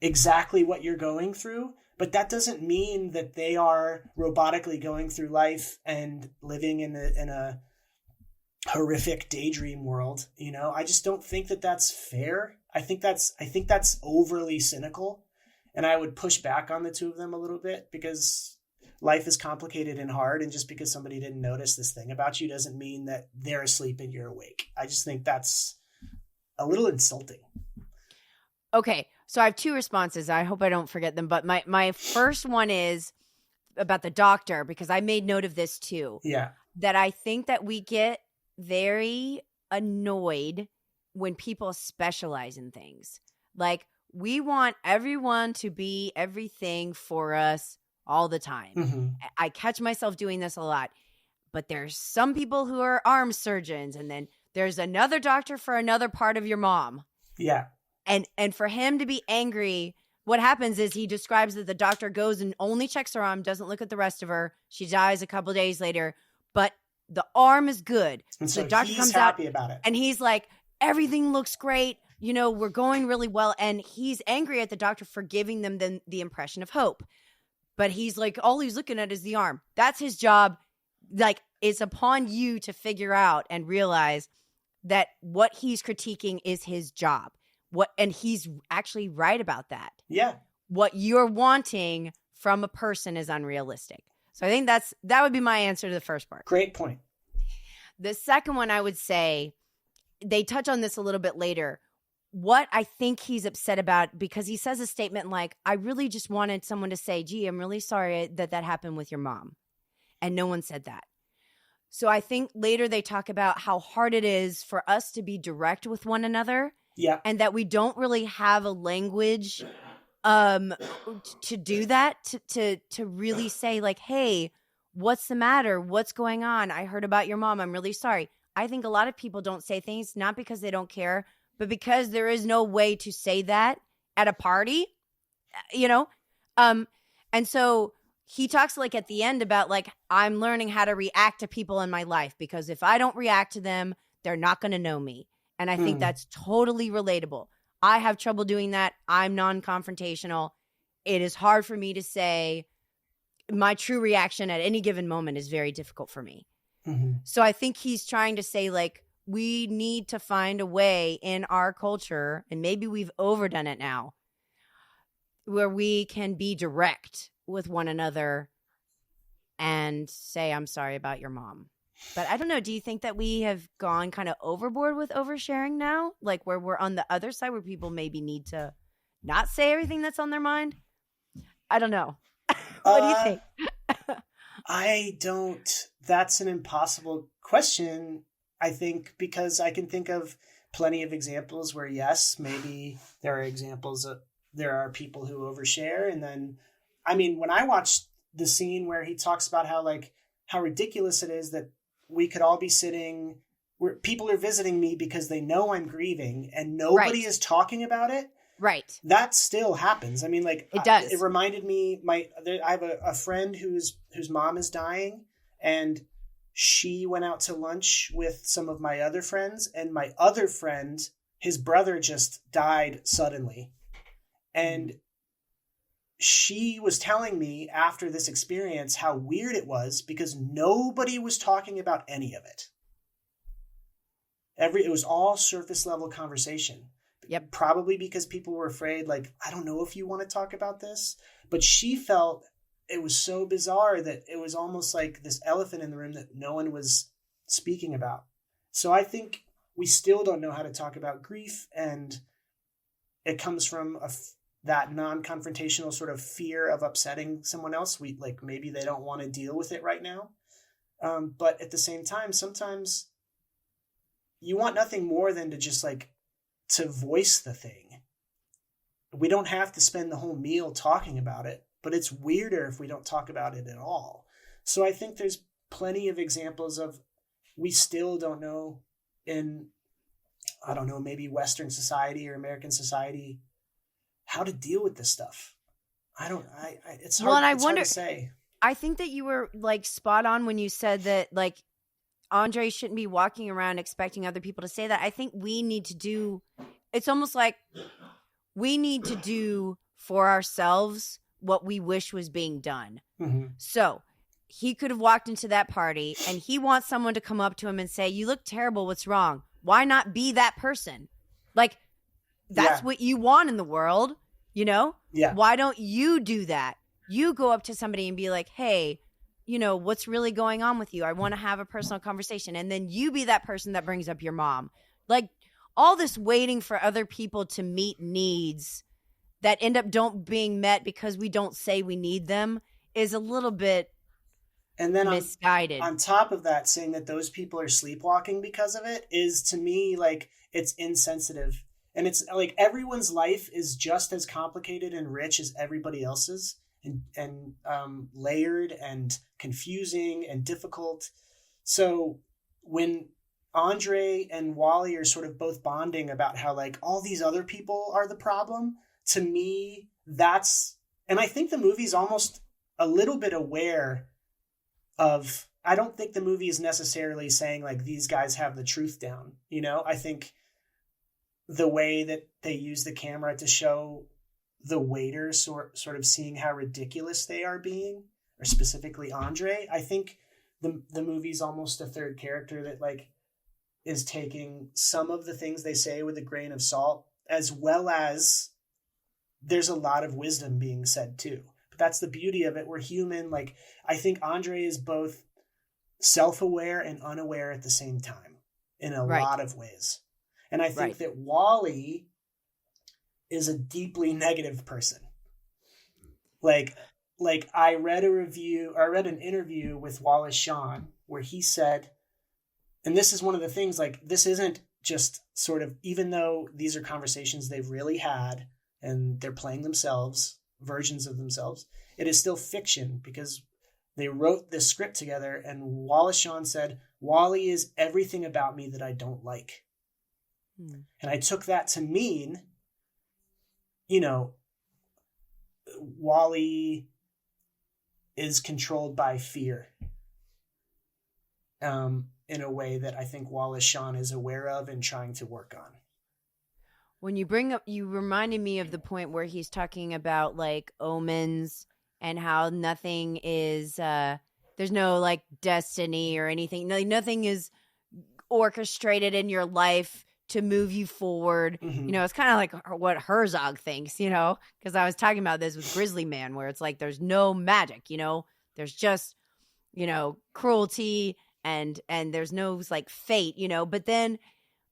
exactly what you're going through, but that doesn't mean that they are robotically going through life and living in a horrific daydream world. You know, I just don't think that that's fair. I think that's overly cynical, and I would push back on the two of them a little bit, because life is complicated and hard. And just because somebody didn't notice this thing about you doesn't mean that they're asleep and you're awake. I just think that's a little insulting. Okay. So I have 2 responses. I hope I don't forget them. But my first one is about the doctor, because I made note of this too. Yeah. That I think that we get very annoyed when people specialize in things. Like, we want everyone to be everything for us all the time. Mm-hmm. I catch myself doing this a lot. But there's some people who are arm surgeons, and then there's another doctor for another part of your mom. Yeah. And for him to be angry, what happens is he describes that the doctor goes and only checks her arm, doesn't look at the rest of her. She dies a couple days later, but the arm is good. And so the doctor he's comes happy out about it. And he's like, everything looks great. we're going really well. And he's angry at the doctor for giving them the impression of hope. But he's like, all he's looking at is the arm. That's his job. Like, it's upon you to figure out and realize that what he's critiquing is his job. And he's actually right about that. Yeah. What you're wanting from a person is unrealistic. So I think that would be my answer to the first part. Great point. The second one, I would say, they touch on this a little bit later. What I think he's upset about, because he says a statement like, I really just wanted someone to say, gee, I'm really sorry that happened with your mom. And no one said that. So I think later they talk about how hard it is for us to be direct with one another. Yeah. And that we don't really have a language to do that, to really say like, hey, what's the matter? What's going on? I heard about your mom. I'm really sorry. I think a lot of people don't say things, not because they don't care, but because there is no way to say that at a party, And so he talks like at the end about like, I'm learning how to react to people in my life, because if I don't react to them, they're not going to know me. And I think that's totally relatable. I have trouble doing that. I'm non-confrontational. It is hard for me to say my true reaction at any given moment is very difficult for me. Mm-hmm. So I think he's trying to say like, we need to find a way in our culture, and maybe we've overdone it now, where we can be direct with one another and say, I'm sorry about your mom. But I don't know. Do you think that we have gone kind of overboard with oversharing now? Like where we're on the other side where people maybe need to not say everything that's on their mind? I don't know. What do you think? I don't. That's an impossible question, I think, because I can think of plenty of examples where, yes, maybe there are examples of there are people who overshare. And then, I mean, when I watched the scene where he talks about how ridiculous it is that we could all be sitting where people are visiting me because they know I'm grieving and nobody is talking about it. Right. That still happens. I mean, like it does. It reminded me, I have a friend whose mom is dying, and she went out to lunch with some of my other friends, and my other friend, his brother just died suddenly. And she was telling me after this experience how weird it was because nobody was talking about any of it. It was all surface level conversation. Yep. Probably because people were afraid, like, I don't know if you want to talk about this. But she felt it was so bizarre that it was almost like this elephant in the room that no one was speaking about. So I think we still don't know how to talk about grief. And it comes from that non-confrontational sort of fear of upsetting someone else. Maybe they don't want to deal with it right now. But at the same time, sometimes you want nothing more than to just to voice the thing. We don't have to spend the whole meal talking about it, but it's weirder if we don't talk about it at all. So I think there's plenty of examples of we still don't know in, I don't know, maybe Western society or American society how to deal with this stuff. It's hard, well, and it's hard to say. I think that you were spot on when you said that Andre shouldn't be walking around expecting other people to say that. I think we need to do, it's almost like we need to do for ourselves what we wish was being done. Mm-hmm. So he could have walked into that party and he wants someone to come up to him and say, you look terrible. What's wrong? Why not be that person? That's what you want in the world, Yeah. Why don't you do that? You go up to somebody and be like, hey, what's really going on with you? I want to have a personal conversation. And then you be that person that brings up your mom. All this waiting for other people to meet needs that end up don't being met because we don't say we need them is a little bit misguided. On top of that, saying that those people are sleepwalking because of it is, to me, it's insensitive. And it's everyone's life is just as complicated and rich as everybody else's. And layered and confusing and difficult. So when Andre and Wally are sort of both bonding about how all these other people are the problem, to me, and I think the movie's almost a little bit aware of, I don't think the movie is necessarily saying these guys have the truth down. I think the way that they use the camera to show the waiters sort of seeing how ridiculous they are being, or specifically Andre. I think the movie's almost a third character that like is taking some of the things they say with a grain of salt, as well as there's a lot of wisdom being said too. But that's the beauty of it. We're human. Like, I think Andre is both self-aware and unaware at the same time in a lot of ways. And I think that Wally is a deeply negative person. Like I read an interview with Wallace Shawn where he said, and this is one of the things, like, this isn't just sort of, even though these are conversations they've really had and they're playing themselves, versions of themselves, it is still fiction because they wrote this script together. And Wallace Shawn said, Wally is everything about me that I don't like. And I took that to mean, you know, Wally is controlled by fear. In a way that I think Wallace Shawn is aware of and trying to work on. When you bring up, you reminded me of the point where he's talking about like omens and how nothing is, there's no like destiny or anything. No, nothing is orchestrated in your life to move you forward. You know, it's kind of like what Herzog thinks, you know, because I was talking about this with Grizzly Man, where it's like there's no magic, you know, there's just, you know, cruelty and there's no like fate, you know. But then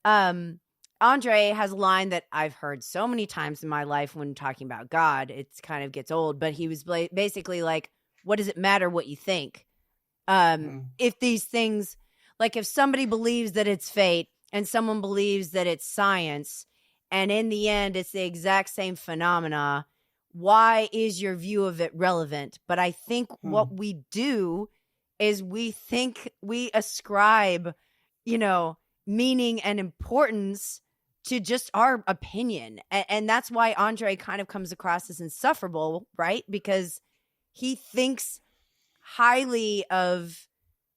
Andre has a line that I've heard so many times in my life when talking about God. It's kind of gets old, but he was basically like, what does it matter what you think? If these things, like if somebody believes that it's fate and someone believes that it's science, and in the end it's the exact same phenomena, why is your view of it relevant? But I think what we do is we ascribe, you know, meaning and importance to just our opinion. And that's why Andre kind of comes across as insufferable, right? Because he thinks highly of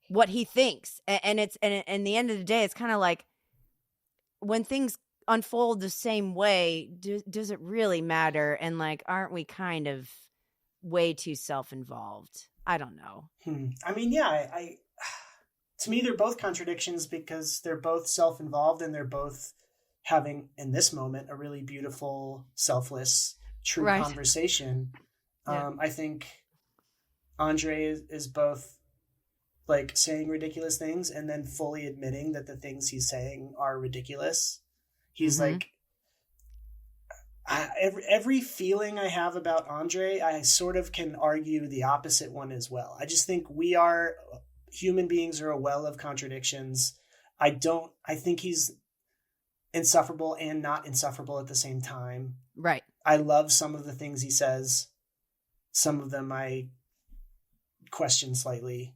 what he thinks. And it's, and at the end of the day, it's kind of like when things unfold the same way, does it really matter? And like, aren't we kind of way too self-involved? I don't know. I mean, yeah, I to me, they're both contradictions because they're both self-involved and they're both having, in this moment, a really beautiful, selfless, true conversation. I think Andre is both like saying ridiculous things and then fully admitting that the things he's saying are ridiculous. He's like, every feeling I have about Andre, I sort of can argue the opposite one as well. I just think human beings are a well of contradictions. I think he's insufferable and not insufferable at the same time. Right. I love some of the things he says. Some of them I question slightly.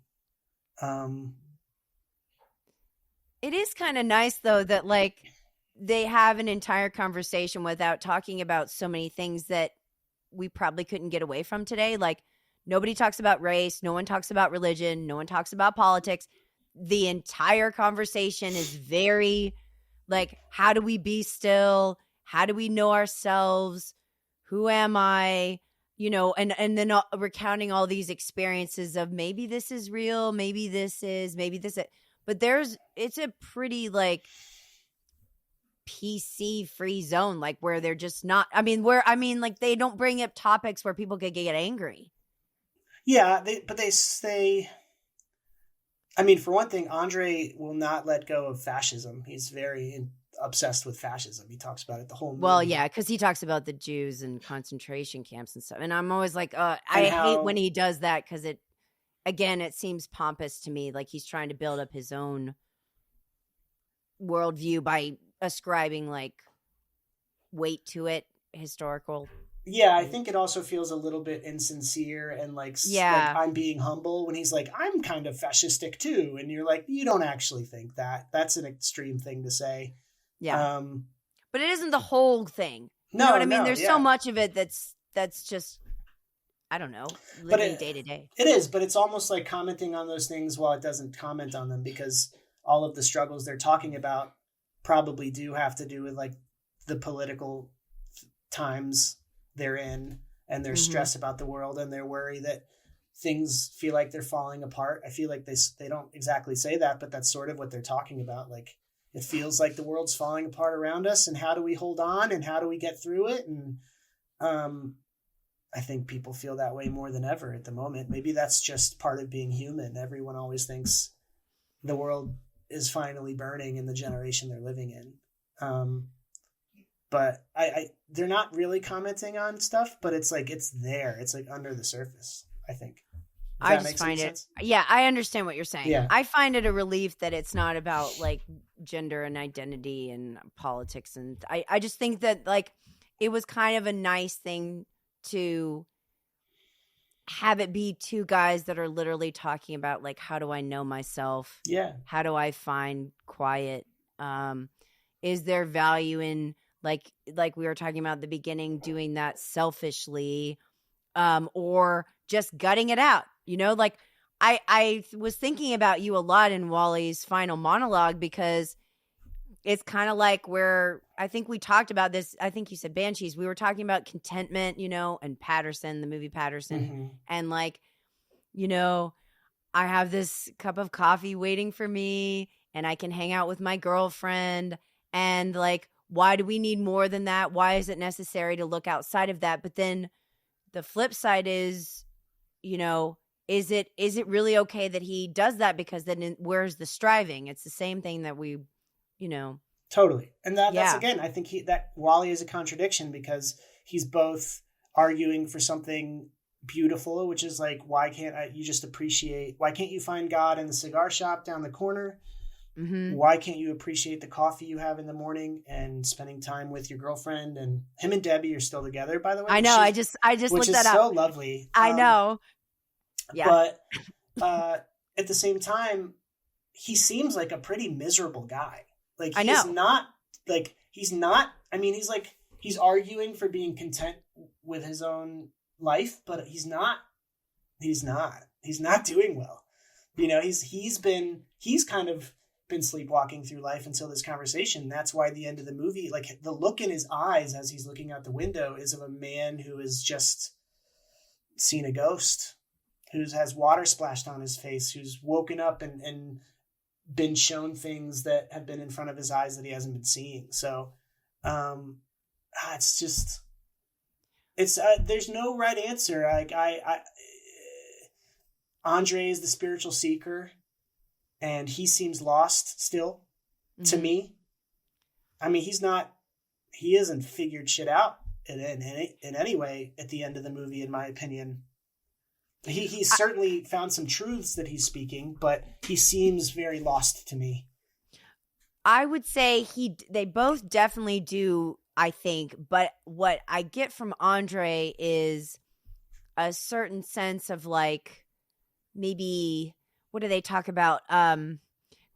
It is kind of nice though that like they have an entire conversation without talking about so many things that we probably couldn't get away from today. Like nobody talks about race. No one talks about religion. No one talks about politics. The entire conversation is very like, how do we be still? How do we know ourselves? Who am I? You know, and then recounting all these experiences of maybe this is real. Maybe this is. But it's a pretty like PC free zone, like where they're just not, like they don't bring up topics where people could get angry. Yeah, they say, I mean, for one thing, Andre will not let go of fascism. He's very obsessed with fascism. He talks about it the whole movie. Well, yeah, because he talks about the Jews and concentration camps and stuff. And I'm always like, I hate when he does that because it seems pompous to me. Like he's trying to build up his own worldview by ascribing like weight to it, historical. Yeah, I think it also feels a little bit insincere and like I'm being humble when he's like, I'm kind of fascistic too. And you're like, you don't actually think that. That's an extreme thing to say. Yeah. But it isn't the whole thing. You know what I mean? There's so much of it that's just, I don't know, living day to day. It is, but it's almost like commenting on those things while it doesn't comment on them because all of the struggles they're talking about probably do have to do with like the political times they're in, and their stress about the world, and their worry that things feel like they're falling apart. I feel like they don't exactly say that, but that's sort of what they're talking about. Like, it feels like the world's falling apart around us, and how do we hold on, and how do we get through it? And I think people feel that way more than ever at the moment. Maybe that's just part of being human. Everyone always thinks the world is finally burning in the generation they're living in. But they're not really commenting on stuff, but it's like, it's there. It's like under the surface, I think. I just find it, yeah, I understand what you're saying. Yeah. I find it a relief that it's not about like gender and identity and politics. And I just think that like, it was kind of a nice thing to have it be two guys that are literally talking about like, how do I know myself? Yeah. How do I find quiet? Is there value in like we were talking about at the beginning, doing that selfishly, or just gutting it out? You know, like I was thinking about you a lot in Wally's final monologue, because it's kind of like where I think we talked about this. I think you said Banshees. We were talking about contentment, you know, and Patterson, the movie Patterson. And like, you know, I have this cup of coffee waiting for me, and I can hang out with my girlfriend. And like, why do we need more than that? Why is it necessary to look outside of that? But then the flip side is, you know, is it really okay that he does that? Because then where's the striving? It's the same thing that we, you know. Totally. And that's, again, I think that Wally is a contradiction, because he's both arguing for something beautiful, which is like, why can't you find God in the cigar shop down the corner? Why can't you appreciate the coffee you have in the morning and spending time with your girlfriend? And him and Debbie are still together, by the way. I know. I just looked that up. Which is so lovely. I know. Yeah. But at the same time, he seems like a pretty miserable guy. Like, he's he's arguing for being content with his own life, but he's not doing well. You know, he's kind of been sleepwalking through life until this conversation. That's why the end of the movie, like the look in his eyes as he's looking out the window, is of a man who has just seen a ghost, who has water splashed on his face, who's woken up and been shown things that have been in front of his eyes that he hasn't been seeing. So there's no right answer. Like Andre is the spiritual seeker, and he seems lost still to me. I mean, he hasn't figured shit out in any way at the end of the movie, in my opinion. He certainly found some truths that he's speaking, but he seems very lost to me. I would say they both definitely do, I think. But what I get from Andre is a certain sense of like, maybe, what do they talk about?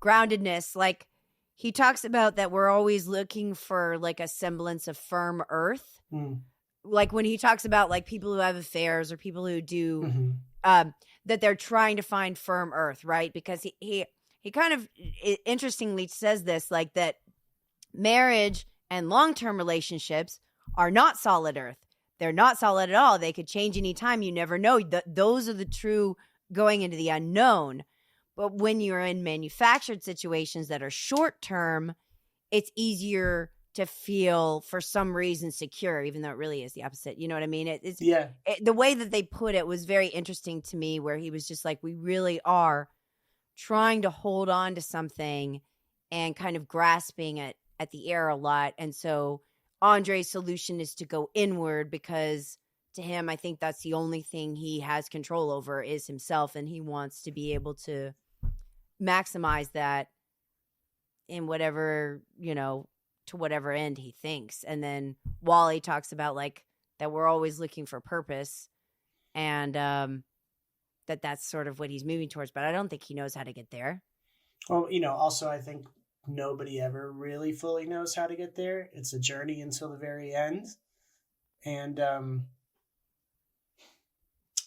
Groundedness. Like, he talks about that we're always looking for like a semblance of firm earth. Like when he talks about like people who have affairs or people who do that they're trying to find firm earth, right? Because he kind of interestingly says this, like that marriage and long-term relationships are not solid earth. They're not solid at all. They could change anytime. You never know. Those are the true going into the unknown. But when you're in manufactured situations that are short-term, it's easier to feel for some reason secure, even though it really is the opposite. You know what I mean? The way that they put it was very interesting to me, where he was just like, we really are trying to hold on to something and kind of grasping it at the air a lot. And so Andre's solution is to go inward, because to him, I think that's the only thing he has control over is himself. And he wants to be able to maximize that in whatever, you know, to whatever end he thinks. And then Wally talks about like that we're always looking for purpose, and that's sort of what he's moving towards, but I don't think he knows how to get there. Well, you know, also I think nobody ever really fully knows how to get there. It's a journey until the very end. And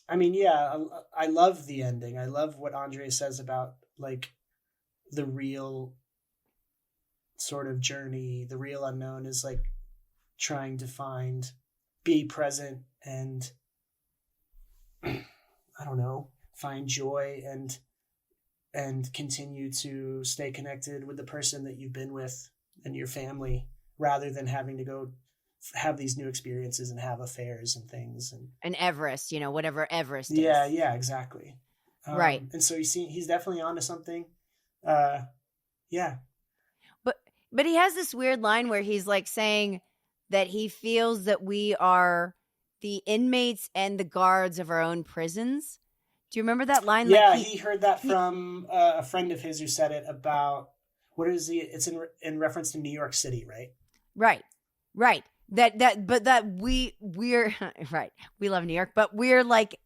I mean, yeah, I love the ending. I love what Andre says about like the real sort of journey. The real unknown is like trying to be present and I don't know, find joy and continue to stay connected with the person that you've been with and your family, rather than having to go have these new experiences and have affairs and things. And Everest, whatever Everest is. Yeah, exactly. Right. And so he's definitely onto something. Yeah. But he has this weird line where he's like saying that he feels that we are the inmates and the guards of our own prisons. Do you remember that line? Yeah, like he heard that from a friend of his who said it about, what is he? It's in reference to New York City, right? Right. We're right. We love New York, but we're like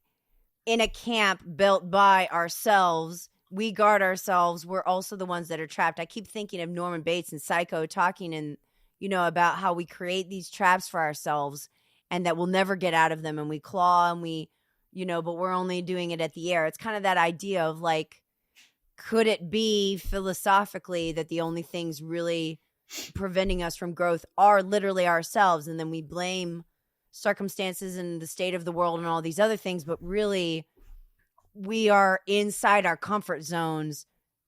in a camp built by ourselves. We guard ourselves. We're also the ones that are trapped. I keep thinking of Norman Bates and Psycho talking about how we create these traps for ourselves and that we'll never get out of them, and we claw and we, but we're only doing it at the air. It's kind of that idea of like, could it be philosophically that the only things really preventing us from growth are literally ourselves, and then we blame circumstances and the state of the world and all these other things, but really we are inside our comfort zones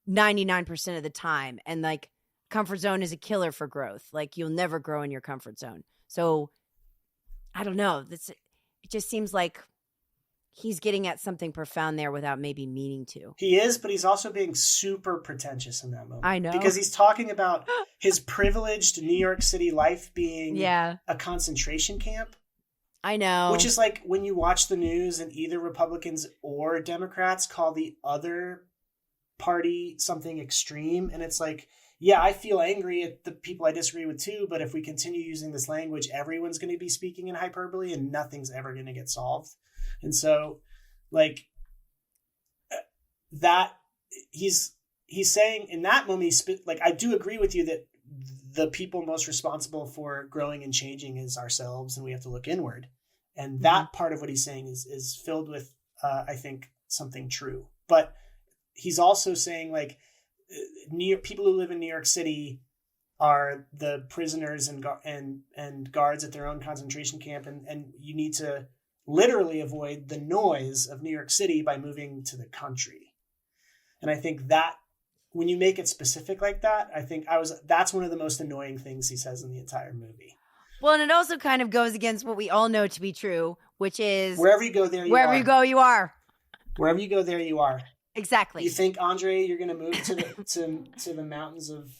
99% of the time, and like comfort zone is a killer for growth. Like you'll never grow in your comfort zone. So I don't know, it just seems like he's getting at something profound there without maybe meaning to. He is, but he's also being super pretentious in that moment. I know. Because he's talking about his privileged New York City life being a concentration camp. I know. Which is like when you watch the news and either Republicans or Democrats call the other party something extreme. And it's like, yeah, I feel angry at the people I disagree with too, but if we continue using this language, everyone's going to be speaking in hyperbole and nothing's ever going to get solved. And so, like, that he's saying in that moment, I do agree with you that the people most responsible for growing and changing is ourselves, and we have to look inward. And that part of what he's saying is filled with, I think, something true. But he's also saying, like, people who live in New York City are the prisoners and guards at their own concentration camp, and you need to literally avoid the noise of New York City by moving to the country. And I think that when you make it specific like that, I think that's one of the most annoying things he says in the entire movie. Well, and it also kind of goes against what we all know to be true, which is wherever you go, there you are. Wherever you go, you are. Wherever you go, there you are. Exactly. You think, Andre, you're going to move to the mountains of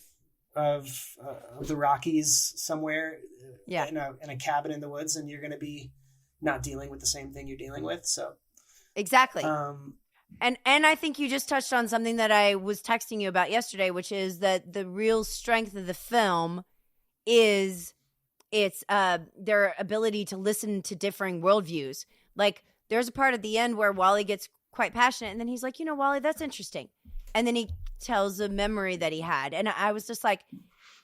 the Rockies somewhere, in a cabin in the woods, and you're going to be not dealing with the same thing you're dealing with. So exactly. And I think you just touched on something that I was texting you about yesterday, which is that the real strength of the film is it's their ability to listen to differing worldviews. Like there's a part at the end where Wally gets quite passionate, and then he's like, Wally, that's interesting. And then he tells a memory that he had. And I was just like,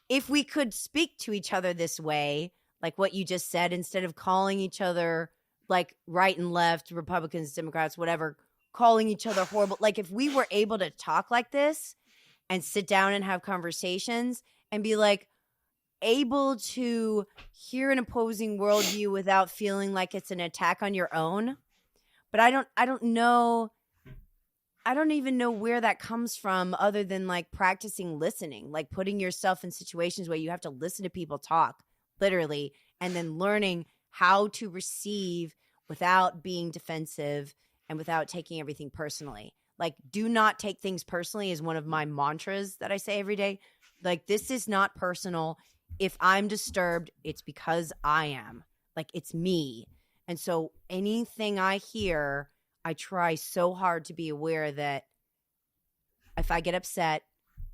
if we could speak to each other this way, like what you just said, instead of calling each other like right and left, Republicans, Democrats, whatever, calling each other horrible. Like if we were able to talk like this and sit down and have conversations and be like able to hear an opposing worldview without feeling like it's an attack on your own. But I don't know. I don't even know where that comes from other than like practicing listening, like putting yourself in situations where you have to listen to people talk. Literally, and then learning how to receive without being defensive and without taking everything personally. Like, do not take things personally is one of my mantras that I say every day. Like, this is not personal. If I'm disturbed, it's because I am. Like, it's me. And so anything I hear, I try so hard to be aware that if I get upset,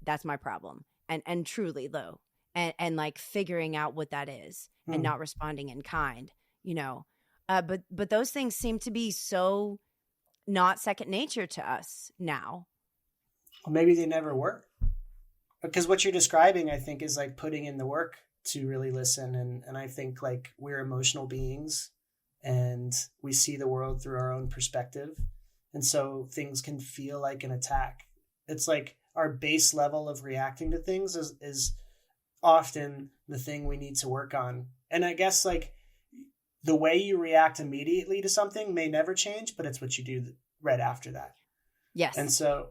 that's my problem. And truly, though. And like figuring out what that is and not responding in kind, but those things seem to be so not second nature to us now. Well, maybe they never were, because what you're describing, I think, is like putting in the work to really listen. And I think like we're emotional beings and we see the world through our own perspective. And so things can feel like an attack. It's like our base level of reacting to things is often the thing we need to work on And I guess like the way you react immediately to something may never change, but it's what you do right after that. Yes. And so,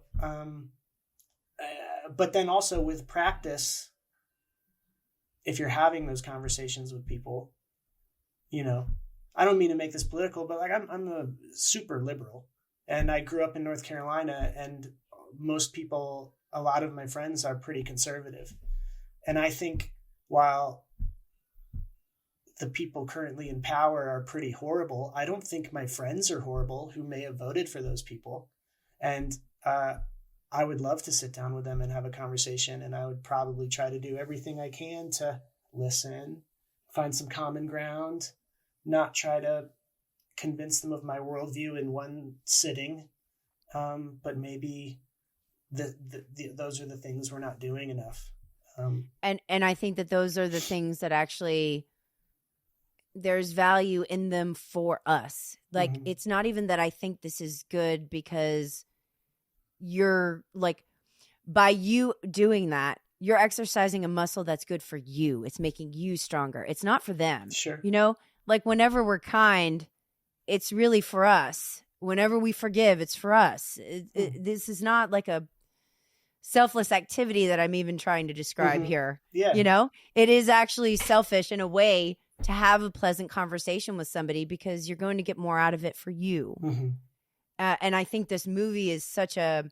but then also with practice, if you're having those conversations with people, you know, I don't mean to make this political, but like I'm a super liberal, and I grew up in North Carolina, and most people, a lot of my friends are pretty conservative. And I think while the people currently in power are pretty horrible, I don't think my friends are horrible who may have voted for those people. And I would love to sit down with them and have a conversation. And I would probably try to do everything I can to listen, find some common ground, not try to convince them of my worldview in one sitting. But maybe those are the things we're not doing enough. And I think that those are the things that actually there's value in them for us. Like, it's not even that I think this is good because you're like, by you doing that, you're exercising a muscle that's good for you. It's making you stronger. It's not for them. Sure. You know, like whenever we're kind, it's really for us. Whenever we forgive, it's for us. This is not like a selfless activity that I'm even trying to describe here. Yeah. You know, it is actually selfish in a way to have a pleasant conversation with somebody because you're going to get more out of it for you. And I think this movie is such a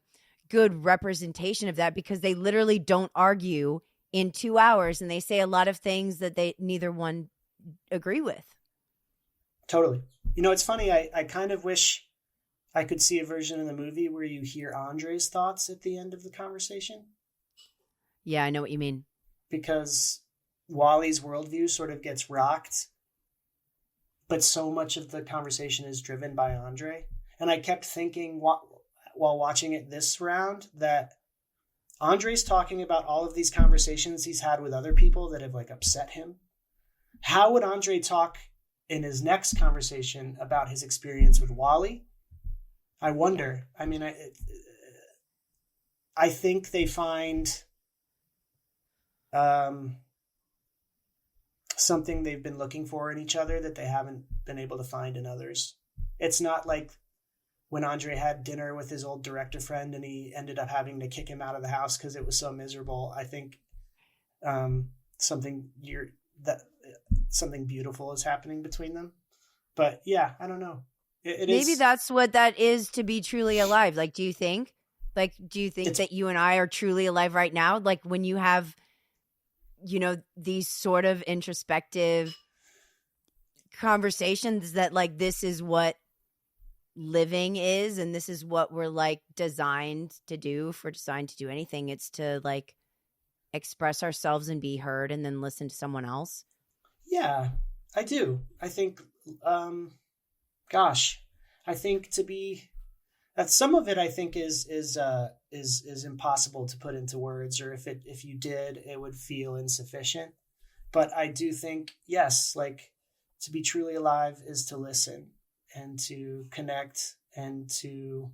good representation of that because they literally don't argue in 2 hours and they say a lot of things that they neither one agree with. Totally. You know, it's funny. I kind of wish I could see a version of the movie where you hear Andre's thoughts at the end of the conversation. Yeah, I know what you mean. Because Wally's worldview sort of gets rocked, but so much of the conversation is driven by Andre. And I kept thinking while watching it this round that Andre's talking about all of these conversations he's had with other people that have like upset him. How would Andre talk in his next conversation about his experience with Wally? I wonder. I mean, I think they find something they've been looking for in each other that they haven't been able to find in others. It's not like when Andre had dinner with his old director friend and he ended up having to kick him out of the house because it was so miserable. I think something beautiful is happening between them. But yeah, I don't know. Maybe that's what that is to be truly alive. Like, do you think that you and I are truly alive right now? Like when you have, you know, these sort of introspective conversations that like, this is what living is. And this is what we're like designed to do. If we're designed to do anything, it's to like express ourselves and be heard and then listen to someone else. Yeah, I do. I think, I think that some of it I think is impossible to put into words, or if you did, it would feel insufficient. But I do think, yes, like to be truly alive is to listen and to connect and to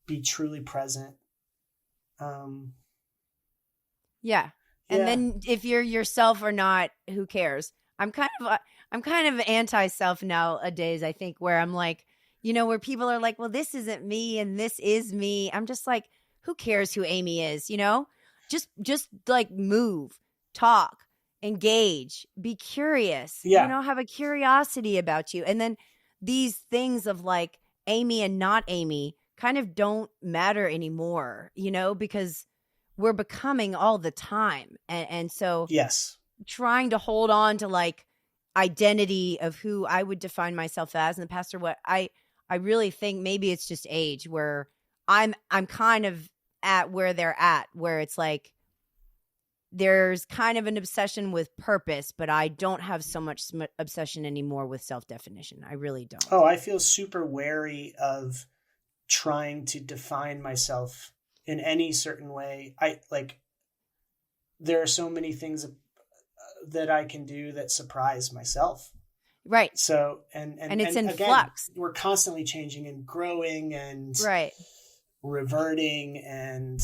be truly present. Yeah. And then if you're yourself or not, who cares? I'm kind of anti-self nowadays, I think, where I'm like, you know, where people are like, well, this isn't me and this is me. I'm just like, who cares who Amy is, you know? Just like move, talk, engage, be curious, you know, have a curiosity about you. And then these things of like Amy and not Amy kind of don't matter anymore, you know, because we're becoming all the time. And so trying to hold on to like identity of who I would define myself as in the past, or what I really think maybe it's just age where I'm kind of at where they're at, where it's like there's kind of an obsession with purpose, but I don't have so much obsession anymore with self-definition. I really don't. Oh, I feel super wary of trying to define myself in any certain way. There are so many things that I can do that surprise myself. Right. So, and it's in again, flux. We're constantly changing and growing and reverting. And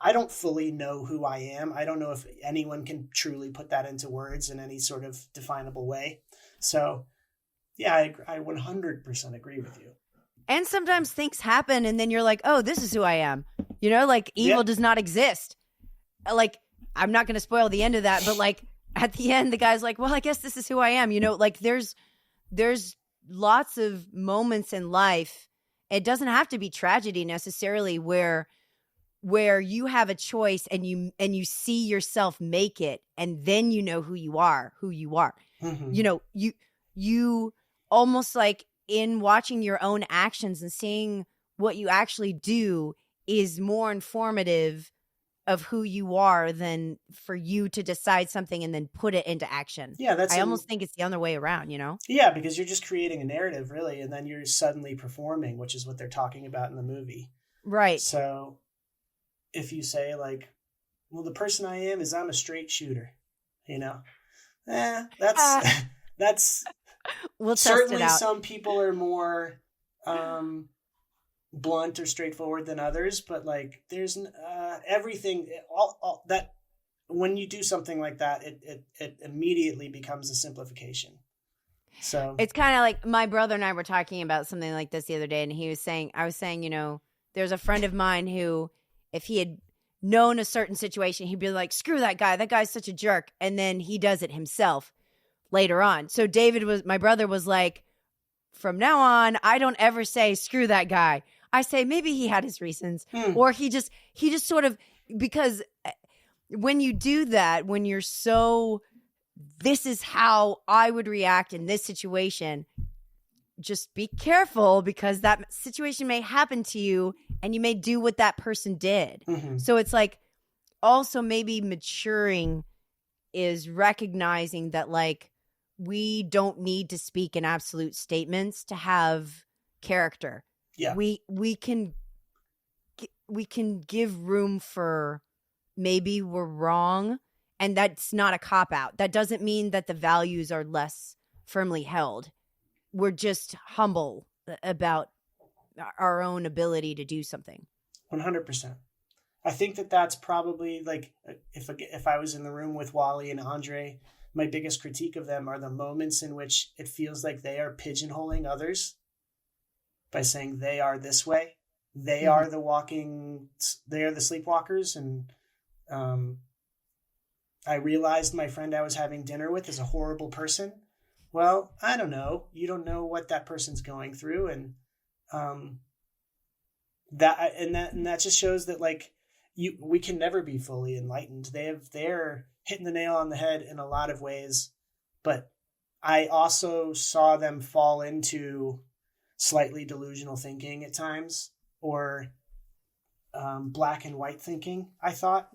I I don't fully know who I am. I don't know if anyone can truly put that into words in any sort of definable way. So yeah, I 100% agree with you. And sometimes things happen and then you're like, oh, this is who I am. You know, like evil does not exist. Like, I'm not going to spoil the end of that, but like at the end, the guy's like, well, I guess this is who I am. You know, like there's lots of moments in life. It doesn't have to be tragedy necessarily where you have a choice and you see yourself make it, and then you know who you are. Mm-hmm. You know, you almost like in watching your own actions and seeing what you actually do is more informative of who you are than for you to decide something and then put it into action. Yeah, I almost think it's the other way around, you know? Yeah, because you're just creating a narrative, really, and then you're suddenly performing, which is what they're talking about in the movie. Right. So if you say, like, well, the person I am is I'm a straight shooter, you know? That's we'll certainly test it out. Some people are more blunt or straightforward than others, but like there's everything all that when you do something like that, it immediately becomes a simplification. So it's kind of like my brother and I were talking about something like this the other day, and I was saying, you know, there's a friend of mine who, if he had known a certain situation, he'd be like, screw that guy. That guy's such a jerk. And then he does it himself later on. So my brother was like, from now on, I don't ever say screw that guy. I say maybe he had his reasons, or he just sort of, because when you do that, when you're so, this is how I would react in this situation, just be careful, because that situation may happen to you and you may do what that person did. Mm-hmm. So it's like also maybe maturing is recognizing that like we don't need to speak in absolute statements to have character. Yeah. We can give room for maybe we're wrong, and that's not a cop out. That doesn't mean that the values are less firmly held. We're just humble about our own ability to do something. 100%. I think that's probably like, if I was in the room with Wally and Andre, my biggest critique of them are the moments in which it feels like they are pigeonholing others by saying they are this way. They are the sleepwalkers. And I realized my friend I was having dinner with is a horrible person. Well, I don't know. You don't know what that person's going through. And that just shows that like we can never be fully enlightened. They're hitting the nail on the head in a lot of ways, but I also saw them fall into slightly delusional thinking at times, or black and white thinking, I thought.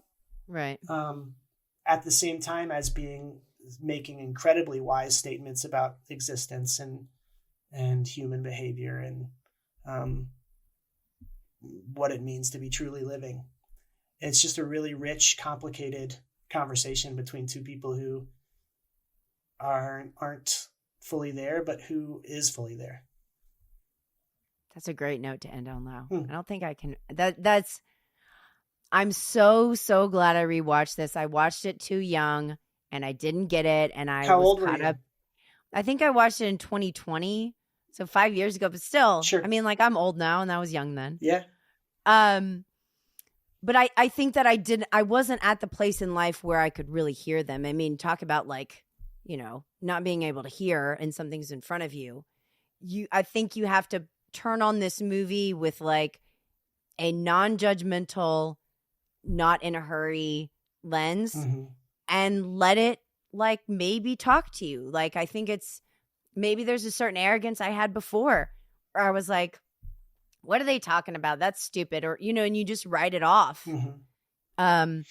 Right. At the same time as making incredibly wise statements about existence and human behavior and what it means to be truly living. It's just a really rich, complicated conversation between two people who aren't fully there, but who is fully there. That's a great note to end on, Lowe. I don't think I can. I'm so glad I rewatched this. I watched it too young and I didn't get it. And How old were you? I think I watched it in 2020. So 5 years ago, but still, sure. I mean, like I'm old now and I was young then. Yeah. But I think that I wasn't at the place in life where I could really hear them. I mean, talk about like, you know, not being able to hear and something's in front of you. I think you have to turn on this movie with like a non-judgmental, not in a hurry lens and let it like maybe talk to you. Like, I think maybe there's a certain arrogance I had before where I was like, what are they talking about? That's stupid. Or, you know, and you just write it off. It's kind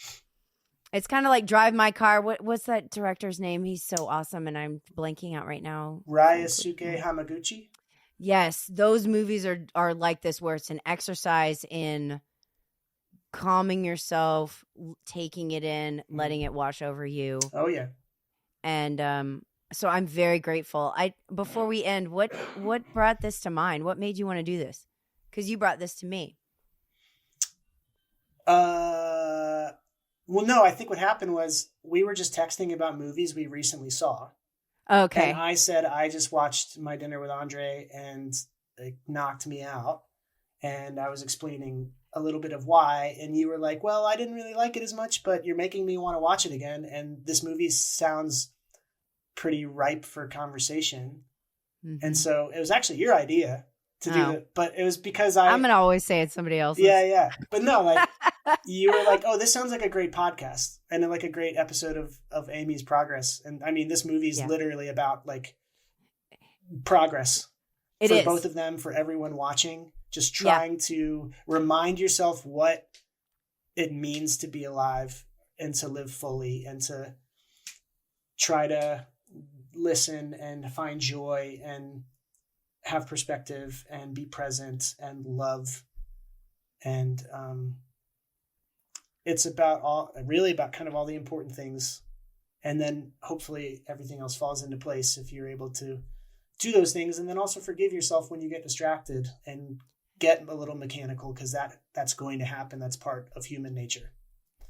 of like Drive My Car. What's that director's name? He's so awesome. And I'm blanking out right now. Ryosuke Hamaguchi. Yes. Those movies are like this, where it's an exercise in calming yourself, taking it in, letting it wash over you. Oh yeah. And, so I'm very grateful. Before we end, what brought this to mind? What made you want to do this? Because you brought this to me. Well, no, I think what happened was we were just texting about movies we recently saw. Okay. And I said, I just watched My Dinner with Andre and it knocked me out. And I was explaining a little bit of why. And you were like, well, I didn't really like it as much, but you're making me want to watch it again. And this movie sounds pretty ripe for conversation. Mm-hmm. And so it was actually your idea to do it. But it was because I'm going to always say it's somebody else's. Yeah. But no, like you were like, oh, this sounds like a great podcast and like a great episode of Amy's Progress. And I mean, this movie is literally about like progress for both of them, for everyone watching, just trying to remind yourself what it means to be alive and to live fully and to try to listen and find joy and have perspective and be present and love. And it's about really about kind of all the important things. And then hopefully everything else falls into place if you're able to do those things. And then also forgive yourself when you get distracted and get a little mechanical, because that's going to happen. That's part of human nature.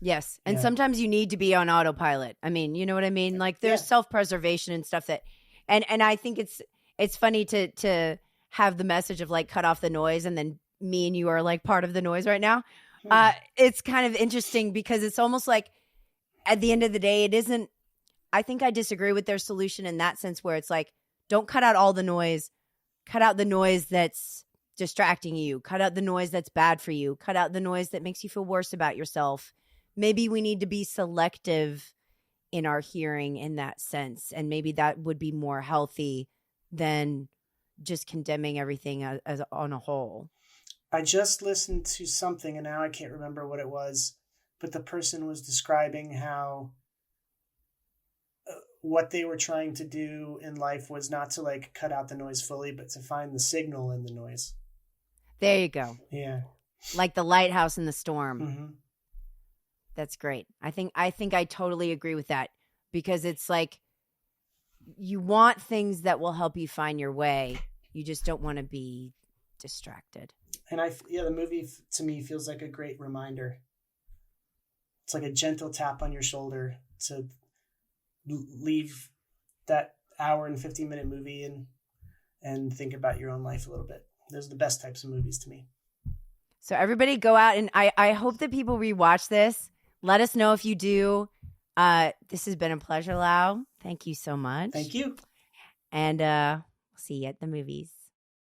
Yes. And sometimes you need to be on autopilot. I mean, you know what I mean? Like there's self-preservation and stuff that, and I think it's funny to have the message of like cut off the noise, and then me and you are like part of the noise right now. It's kind of interesting because it's almost like at the end of the day, it isn't, I think I disagree with their solution in that sense where it's like, don't cut out all the noise, cut out the noise that's distracting you, cut out the noise that's bad for you, cut out the noise that makes you feel worse about yourself. Maybe we need to be selective in our hearing in that sense. And maybe that would be more healthy than just condemning everything as on a whole. I just listened to something and now I can't remember what it was, but the person was describing how what they were trying to do in life was not to like cut out the noise fully, but to find the signal in the noise. There you go. Yeah. Like the lighthouse in the storm. Mm-hmm. That's great. I think I totally agree with that, because it's like you want things that will help you find your way. You just don't want to be distracted. And the movie to me feels like a great reminder. It's like a gentle tap on your shoulder to leave that hour and 15-minute movie and think about your own life a little bit. Those are the best types of movies to me. So everybody go out, and I hope that people rewatch this. Let us know if you do. This has been a pleasure, Lowe. Thank you so much. Thank you. And we'll see you at the movies.